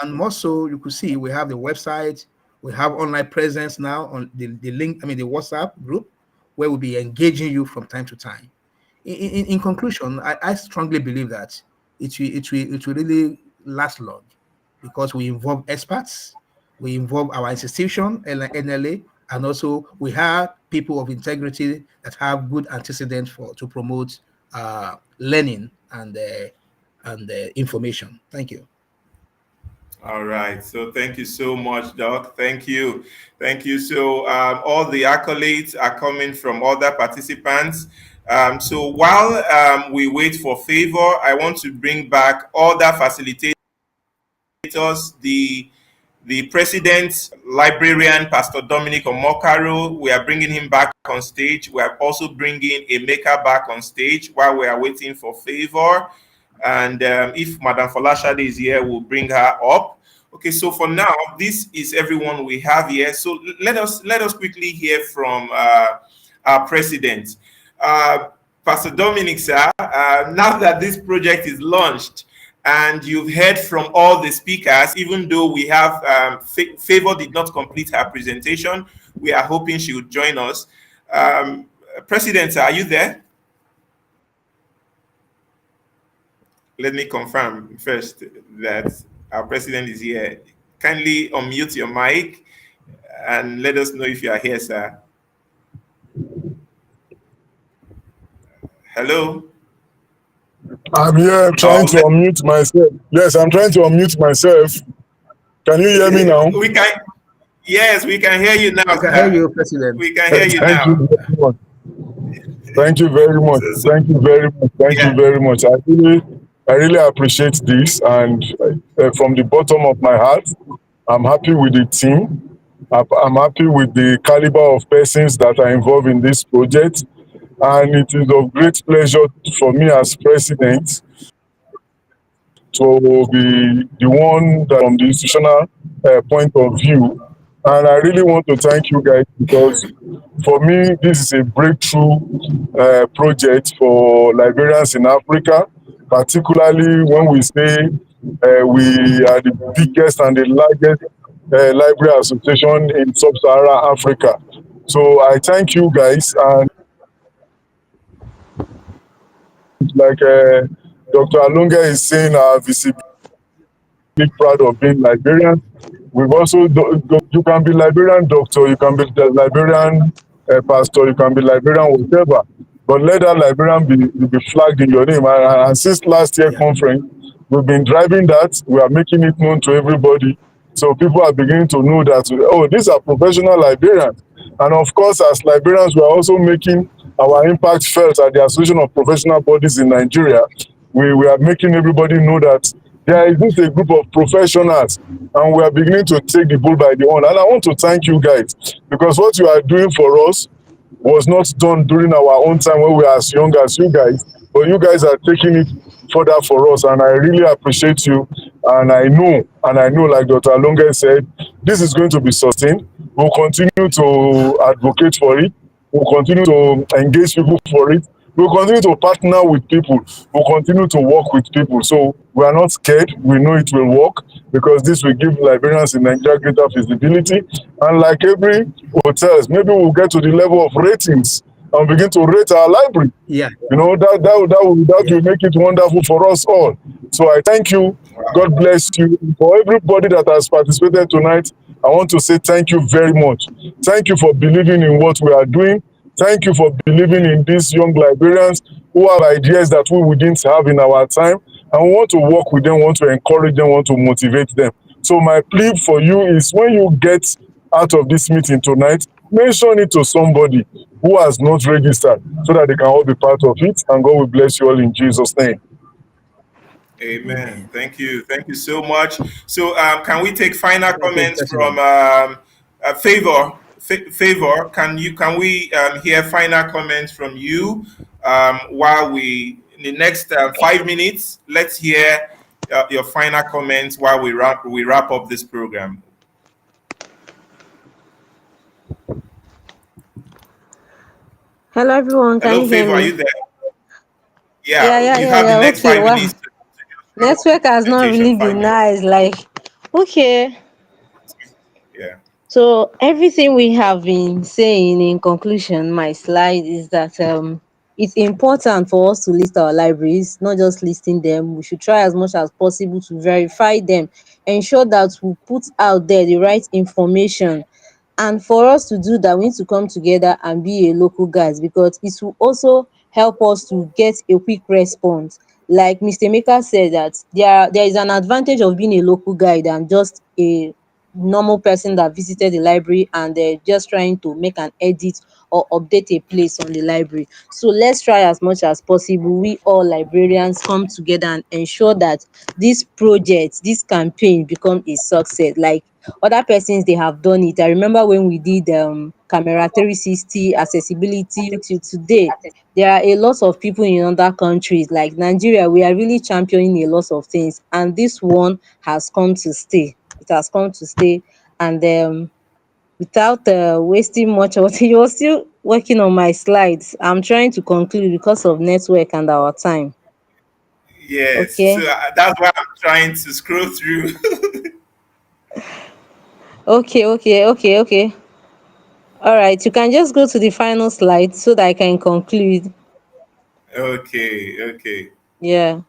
And more so, you could see we have the website, we have online presence now on the link, the WhatsApp group, where we'll be engaging you from time to time. In conclusion, I strongly believe that it will really last long because we involve experts, we involve our institution, NLA, and also we have people of integrity that have good antecedents to promote learning and information. Thank you. All right. So thank you so much, Doc. Thank you. Thank you. So all the accolades are coming from other participants. So while we wait for favor, I want to bring back other facilitators, the president, librarian, Pastor Dominic Omokaro. We are bringing him back on stage. We are also bringing Emeka back on stage while we are waiting for favor. And if Madam Folashade is here, we'll bring her up. Okay, so for now, this is everyone we have here. So let us quickly hear from our president. Pastor Dominic, sir, now that this project is launched and you've heard from all the speakers, even though we have Favor did not complete her presentation, we are hoping she would join us. President, sir, are you there? Let me confirm first that our president is here. Kindly unmute your mic and let us know if you are here, sir. Hello? I'm here trying to unmute myself. Yes, I'm trying to unmute myself. Can you hear me now? We can. Yes, we can hear you now. We can hear you, President. We can hear you Thank now. you very much. Thank you very much. Thank you very much. Thank you very much. I really appreciate this, and from the bottom of my heart, I'm happy with the team. I'm happy with the caliber of persons that are involved in this project, and it is of great pleasure for me as president to be the one that from the institutional point of view. And I really want to thank you guys because for me, this is a breakthrough project for librarians in Africa, particularly when we say we are the biggest and the largest library association in sub-Saharan Africa. So I thank you guys, and like Dr. Alunga is saying, our visibility, proud of being librarians. We've also, you can be librarian doctor, you can be the librarian pastor, you can be librarian whatever, but let that librarian be flagged in your name. And since last year conference, we've been driving that. We are making it known to everybody. So people are beginning to know that, oh, these are professional librarians. And of course, as librarians, we are also making our impact felt at the Association of Professional Bodies in Nigeria. we are making everybody know that there is this a group of professionals, and we are beginning to take the bull by the horn. And I want to thank you guys, because what you are doing for us was not done during our own time when we were as young as you guys, but you guys are taking it further for us, and I really appreciate you. And I know, like Dr. Alonge said, this is going to be sustained. We'll continue to advocate for it. We'll continue to engage people for it. We'll continue to partner with people. We'll continue to work with people. So we are not scared. We know it will work, because this will give librarians in Nigeria greater visibility. And like every hotels, maybe we'll get to the level of ratings and begin to rate our library. Yeah. You know, that will make it wonderful for us all. So I thank you. God bless you. For everybody that has participated tonight, I want to say thank you very much. Thank you for believing in what we are doing. Thank you for believing in these young librarians who have ideas that we didn't have in our time. And we want to work with them, want to encourage them, want to motivate them. So my plea for you is, when you get out of this meeting tonight, mention it to somebody who has not registered, so that they can all be part of it. And God will bless you all in Jesus' name. Amen. Thank you. Thank you so much. So, can we take final comments from Favor? Favor, can we hear final comments from you while we, in the next 5 minutes, let's hear your final comments while we wrap up this program. Hello, everyone. Can Hello, you hear Favor, are me? you there? Yeah, you have the Yeah. next Okay. 5 minutes Wow. Network has not presentation. really 5 been minutes. nice. Like, okay. Yeah. So everything we have been saying in conclusion, my slide is that it's important for us to list our libraries, not just listing them. We should try as much as possible to verify them, ensure that we put out there the right information. And for us to do that, we need to come together and be a local guide, because it will also help us to get a quick response. Like Mr. Maker said, that there is an advantage of being a local guide than just a normal person that visited the library and they're just trying to make an edit or update a place on the library. So let's try as much as possible, we all librarians come together and ensure that this project, this campaign become a success. Like other persons, they have done it. I remember when we did camera 360 accessibility till today. There are a lot of people in other countries like Nigeria. We are really championing a lot of things, and this one has come to stay. It has come to stay. And without wasting much of it, you're still working on my slides. I'm trying to conclude because of network and our time. Yes. So Okay. that's why I'm trying to scroll through. Okay. All right. You can just go to the final slide so that I can conclude. Okay. Yeah.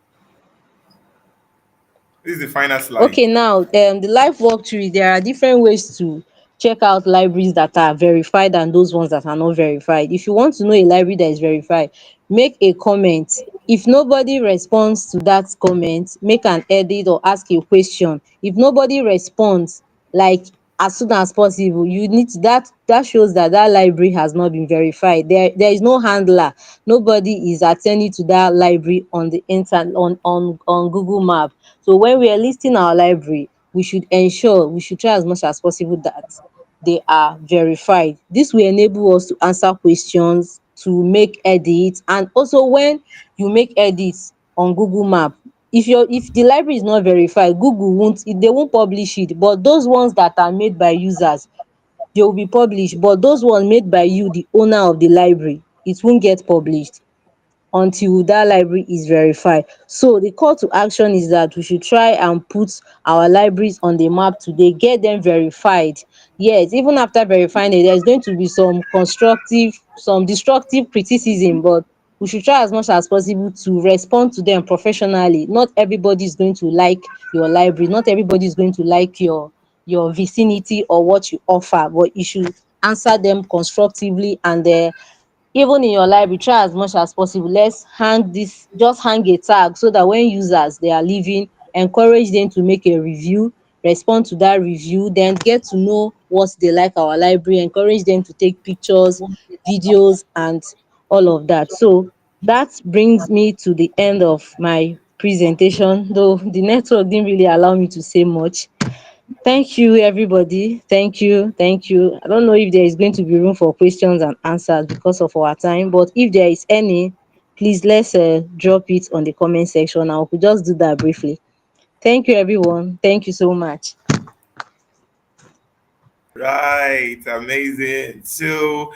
This is the final slide. Okay, now the live walkthrough, there are different ways to check out libraries that are verified and those ones that are not verified. If you want to know a library that is verified, make a comment. If nobody responds to that comment, make an edit or ask a question. If nobody responds, like as soon as possible, you need to, that shows that that library has not been verified. There is no handler. Nobody is attending to that library on the internet, on Google Map. So when we are listing our library, we should try as much as possible that they are verified. This will enable us to answer questions, to make edits, and also when you make edits on Google Map, if the library is not verified, Google won't, they won't publish it. But those ones that are made by users, they will be published. But those ones made by you, the owner of the library, it won't get published until that library is verified. So the call to action is that we should try and put our libraries on the map today, get them verified. Yes, even after verifying it, there's going to be some constructive, some destructive criticism, but we should try as much as possible to respond to them professionally. Not everybody is going to like your library, not everybody is going to like your vicinity or what you offer, but you should answer them constructively. And even in your library, try as much as possible, let's hang this, just hang a tag so that when users they are leaving, encourage them to make a review, respond to that review, then get to know what they like our library, encourage them to take pictures, videos, and all of that. So That brings me to the end of my presentation, though the network didn't really allow me to say much. Thank you, everybody. Thank you. Thank you. I don't know if there is going to be room for questions and answers because of our time, but if there is any, please let's drop it on the comment section and we could just do that briefly. Thank you, everyone. Thank you so much. Right, amazing. So,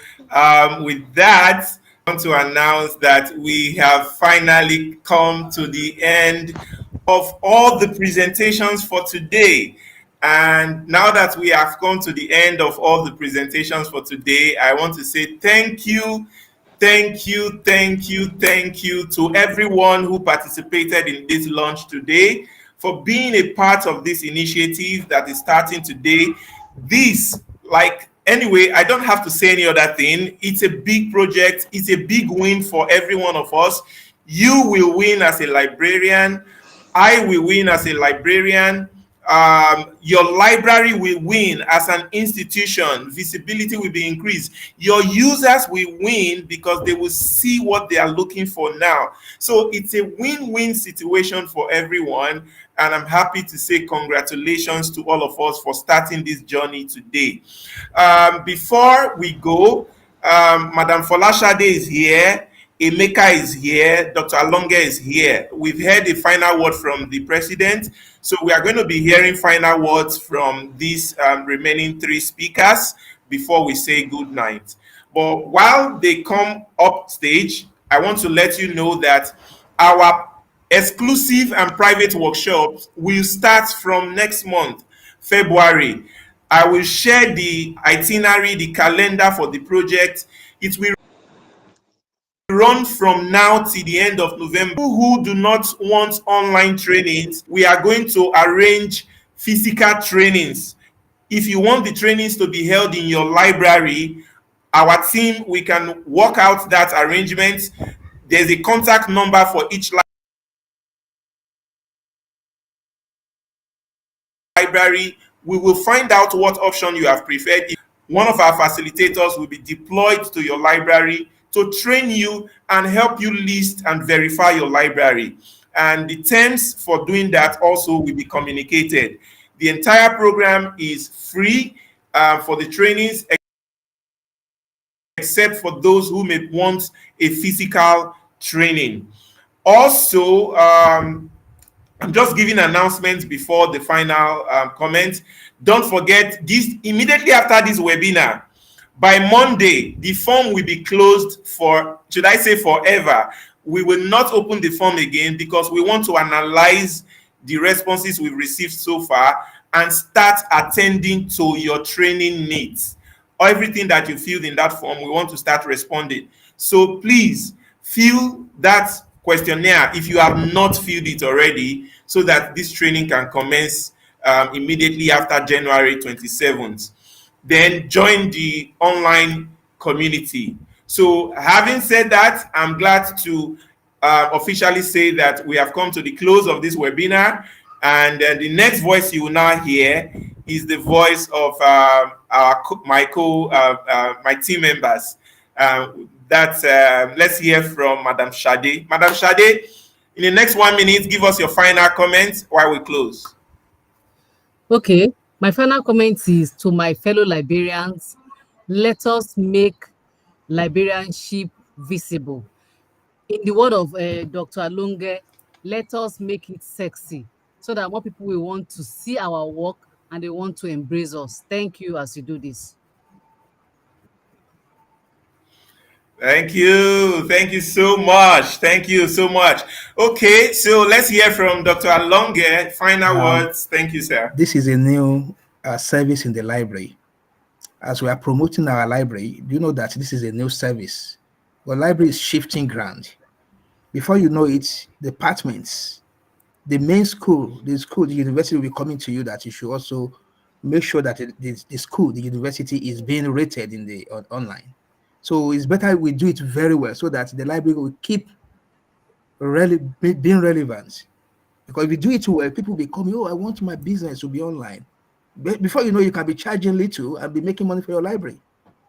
with that, I want to announce that we have finally come to the end of all the presentations for today. And now that we have come to the end of all the presentations for today, I want to say thank you, thank you, thank you, thank you to everyone who participated in this launch today, for being a part of this initiative that is starting today. This, like, anyway, I don't have to say any other thing. It's a big project. It's a big win for every one of us. You will win as a librarian. I will win as a librarian. Your library will win as an institution. Visibility will be increased. Your users will win because they will see what they are looking for now. So it's a win-win situation for everyone. And I'm happy to say congratulations to all of us for starting this journey today. Before we go, Madam Folashade is here. Emeka is here, Dr. Alonge is here. We've heard the final word from the president, so we are going to be hearing final words from these remaining three speakers before we say good night. But while they come up stage, I want to let you know that our exclusive and private workshops will start from next month, February. I will share the itinerary, the calendar for the project. It will run from now till the end of November. People who do not want online trainings, we are going to arrange physical trainings. If you want the trainings to be held in your library, our team, we can work out that arrangement. There's a contact number for each library. We will find out what option you have preferred. One of our facilitators will be deployed to your library to train you and help you list and verify your library. And the terms for doing that also will be communicated. The entire program is free for the trainings, except for those who may want a physical training. Also, I'm just giving announcements before the final comment. Don't forget, this immediately after this webinar, by Monday, the form will be closed for, should I say forever. We will not open the form again because we want to analyze the responses we've received so far and start attending to your training needs. Everything that you filled in that form, we want to start responding. So please fill that questionnaire if you have not filled it already, so that this training can commence immediately after January 27th. Then join the online community. So having said that, I'm glad to officially say that we have come to the close of this webinar, and the next voice you will now hear is the voice of my team members. Let's hear from Madam Shade. Madam Shade, in the next 1 minute, give us your final comments while we close. Okay, my final comment is to my fellow librarians: let us make librarianship visible. In the word of Dr. Alonge, let us make it sexy so that more people will want to see our work and they want to embrace us. Thank you as you do this. Thank you. Thank you so much. Thank you so much. Okay, so let's hear from Dr. Alonge. Final words. Thank you, sir. This is a new service in the library. As we are promoting our library, do you know that this is a new service? The library is shifting ground. Before you know it, departments, the main school, the university will be coming to you that you should also make sure that the school, the university is being rated in the online. So it's better we do it very well so that the library will keep being relevant. Because if you do it well, people will be coming, oh, I want my business to be online. Before you know, you can be charging little and be making money for your library.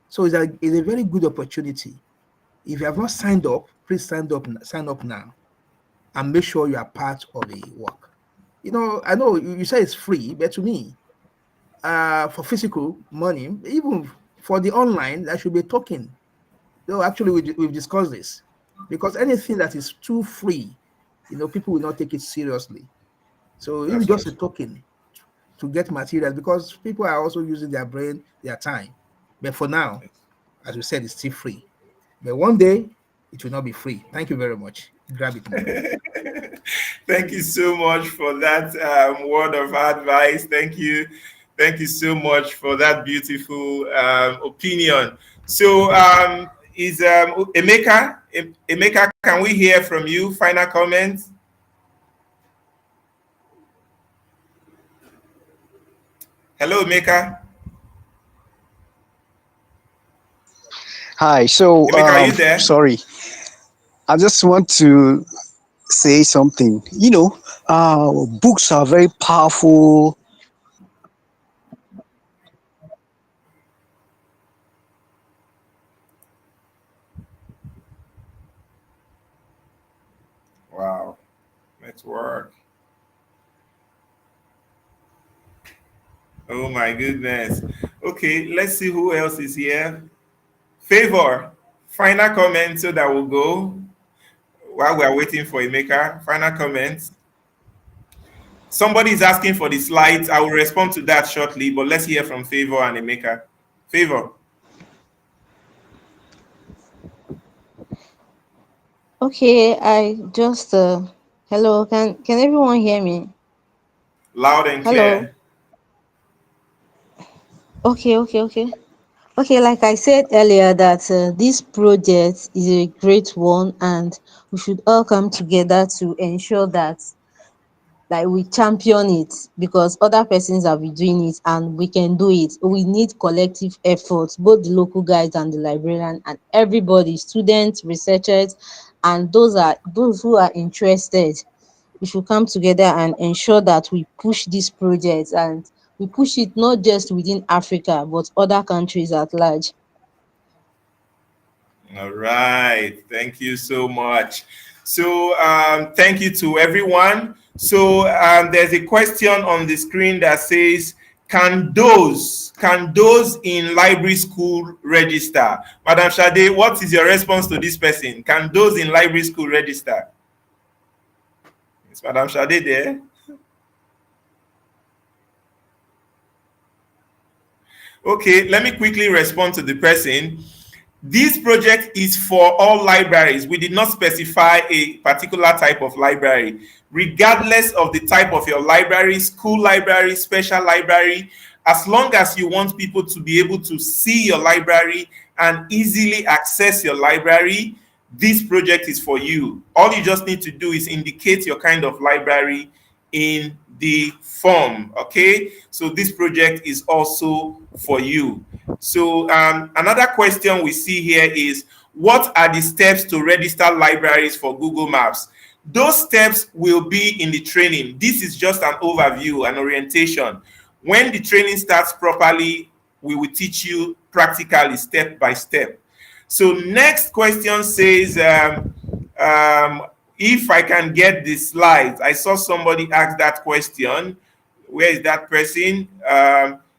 So it's a very good opportunity. If you have not signed up, please sign up now and make sure you are part of the work. I know you say it's free, but to me, for physical money, even for the online, there should be a token. Though actually, we've discussed this, because anything that is too free, people will not take it seriously. So even just a token to get materials, because people are also using their brain, their time. But for now, as we said, it's still free. But one day, it will not be free. Thank you very much. Grab it now. Thank you so much for that word of advice. Thank you. Thank you so much for that beautiful opinion. So, is Emeka, can we hear from you? Final comments? Hello, Emeka. Hi. So, Emeka, are you there? sorry. I just want to say something. Books are very powerful. Wow. Network. Oh my goodness. Okay, let's see who else is here. Favor, final comment so that we'll go while we are waiting for Emeka. Final comments. Somebody is asking for the slides. I will respond to that shortly, but let's hear from Favor and Emeka. Favor. Okay, I just hello, can everyone hear me? Loud and Hello. clear. Okay, like I said earlier, that this project is a great one, and we should all come together to ensure that like we champion it, because other persons have been doing it and we can do it. We need collective efforts, both the local guides and the librarian and everybody, students, researchers, and those who are interested. We should come together and ensure that we push this project, and we push it not just within Africa but other countries at large. All right. Thank you so much. So thank you to everyone. So there's a question on the screen that says, can those in library school register? Madam Shade, what is your response to this person? Can those in library school register? Is Madam Shade there? Okay, let me quickly respond to the person. This project is for all libraries. We did not specify a particular type of library. Regardless of the type of your library, school library, special library, as long as you want people to be able to see your library and easily access your library, this project is for you. All you just need to do is indicate your kind of library in the form, okay? So this project is also for you. So another question we see here is, what are the steps to register libraries for Google Maps? Those steps will be in the training. This is just an overview, an orientation. When the training starts properly, we will teach you practically, step by step. So next question says, if I can get the slides. I saw somebody ask that question. Where is that person?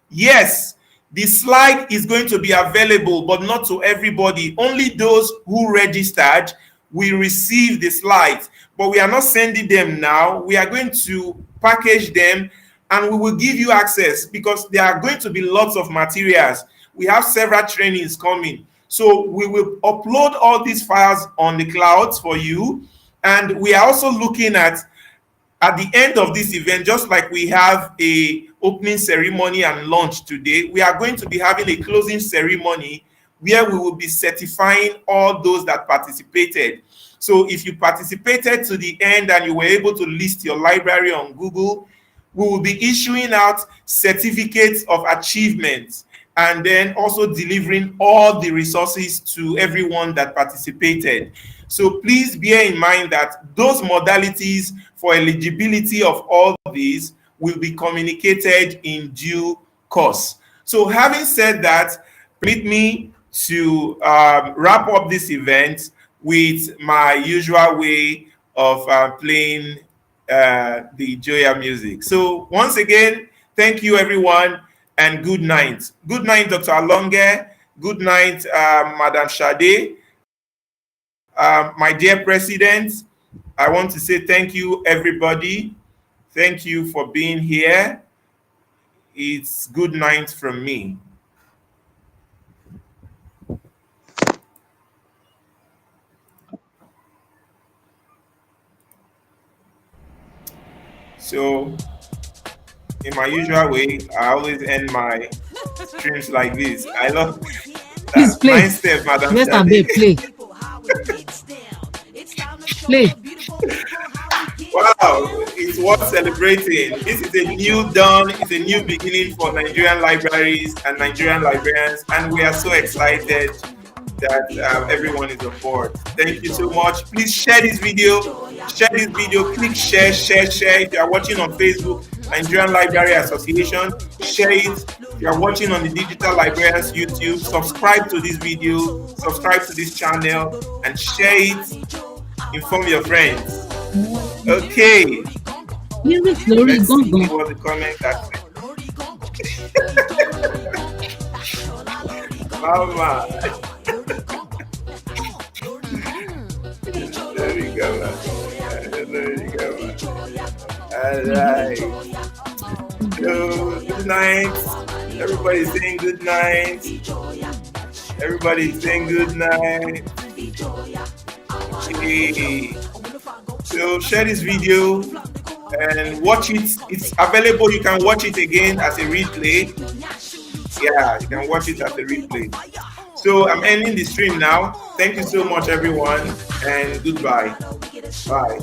Yes, the slide is going to be available, but not to everybody. Only those who registered will receive the slides. But we are not sending them now. We are going to package them and we will give you access, because there are going to be lots of materials. We have several trainings coming. So we will upload all these files on the clouds for you. And we are also looking at the end of this event, just like we have a opening ceremony and launch today, we are going to be having a closing ceremony where we will be certifying all those that participated. So if you participated to the end and you were able to list your library on Google, we will be issuing out certificates of achievement and then also delivering all the resources to everyone that participated. So please bear in mind that those modalities for eligibility of all these will be communicated in due course. So having said that, permit me to wrap up this event with my usual way of playing the Joya music. So once again, thank you everyone, and good night. Good night, Dr. Alonge. Good night, Madam Sade. My dear President, I want to say thank you everybody. Thank you for being here. It's good night from me. So, in my usual way, I always end my streams like this. I love Please that. play. Nice step, Madam Yes, Shadi. play. Play. Wow, it's worth celebrating. This is a new dawn, it's a new beginning for Nigerian libraries and Nigerian librarians, and we are so excited that everyone is on board. Thank you so much. Please share this video. Click share. If you are watching on Facebook, Nigerian Library Association, share it. If you are watching on the Digital Librarians YouTube, subscribe to this video, subscribe to this channel, and share it. Inform your friends. Okay. Let's see what the comment that Mama. There we go, man. All right. So, good night. Everybody's saying good night. Everybody's saying good night. Okay. So share this video and watch it. It's available. You can watch it again as a replay. Yeah, you can watch it as a replay. So I'm ending the stream now. Thank you so much, everyone, and goodbye. Bye.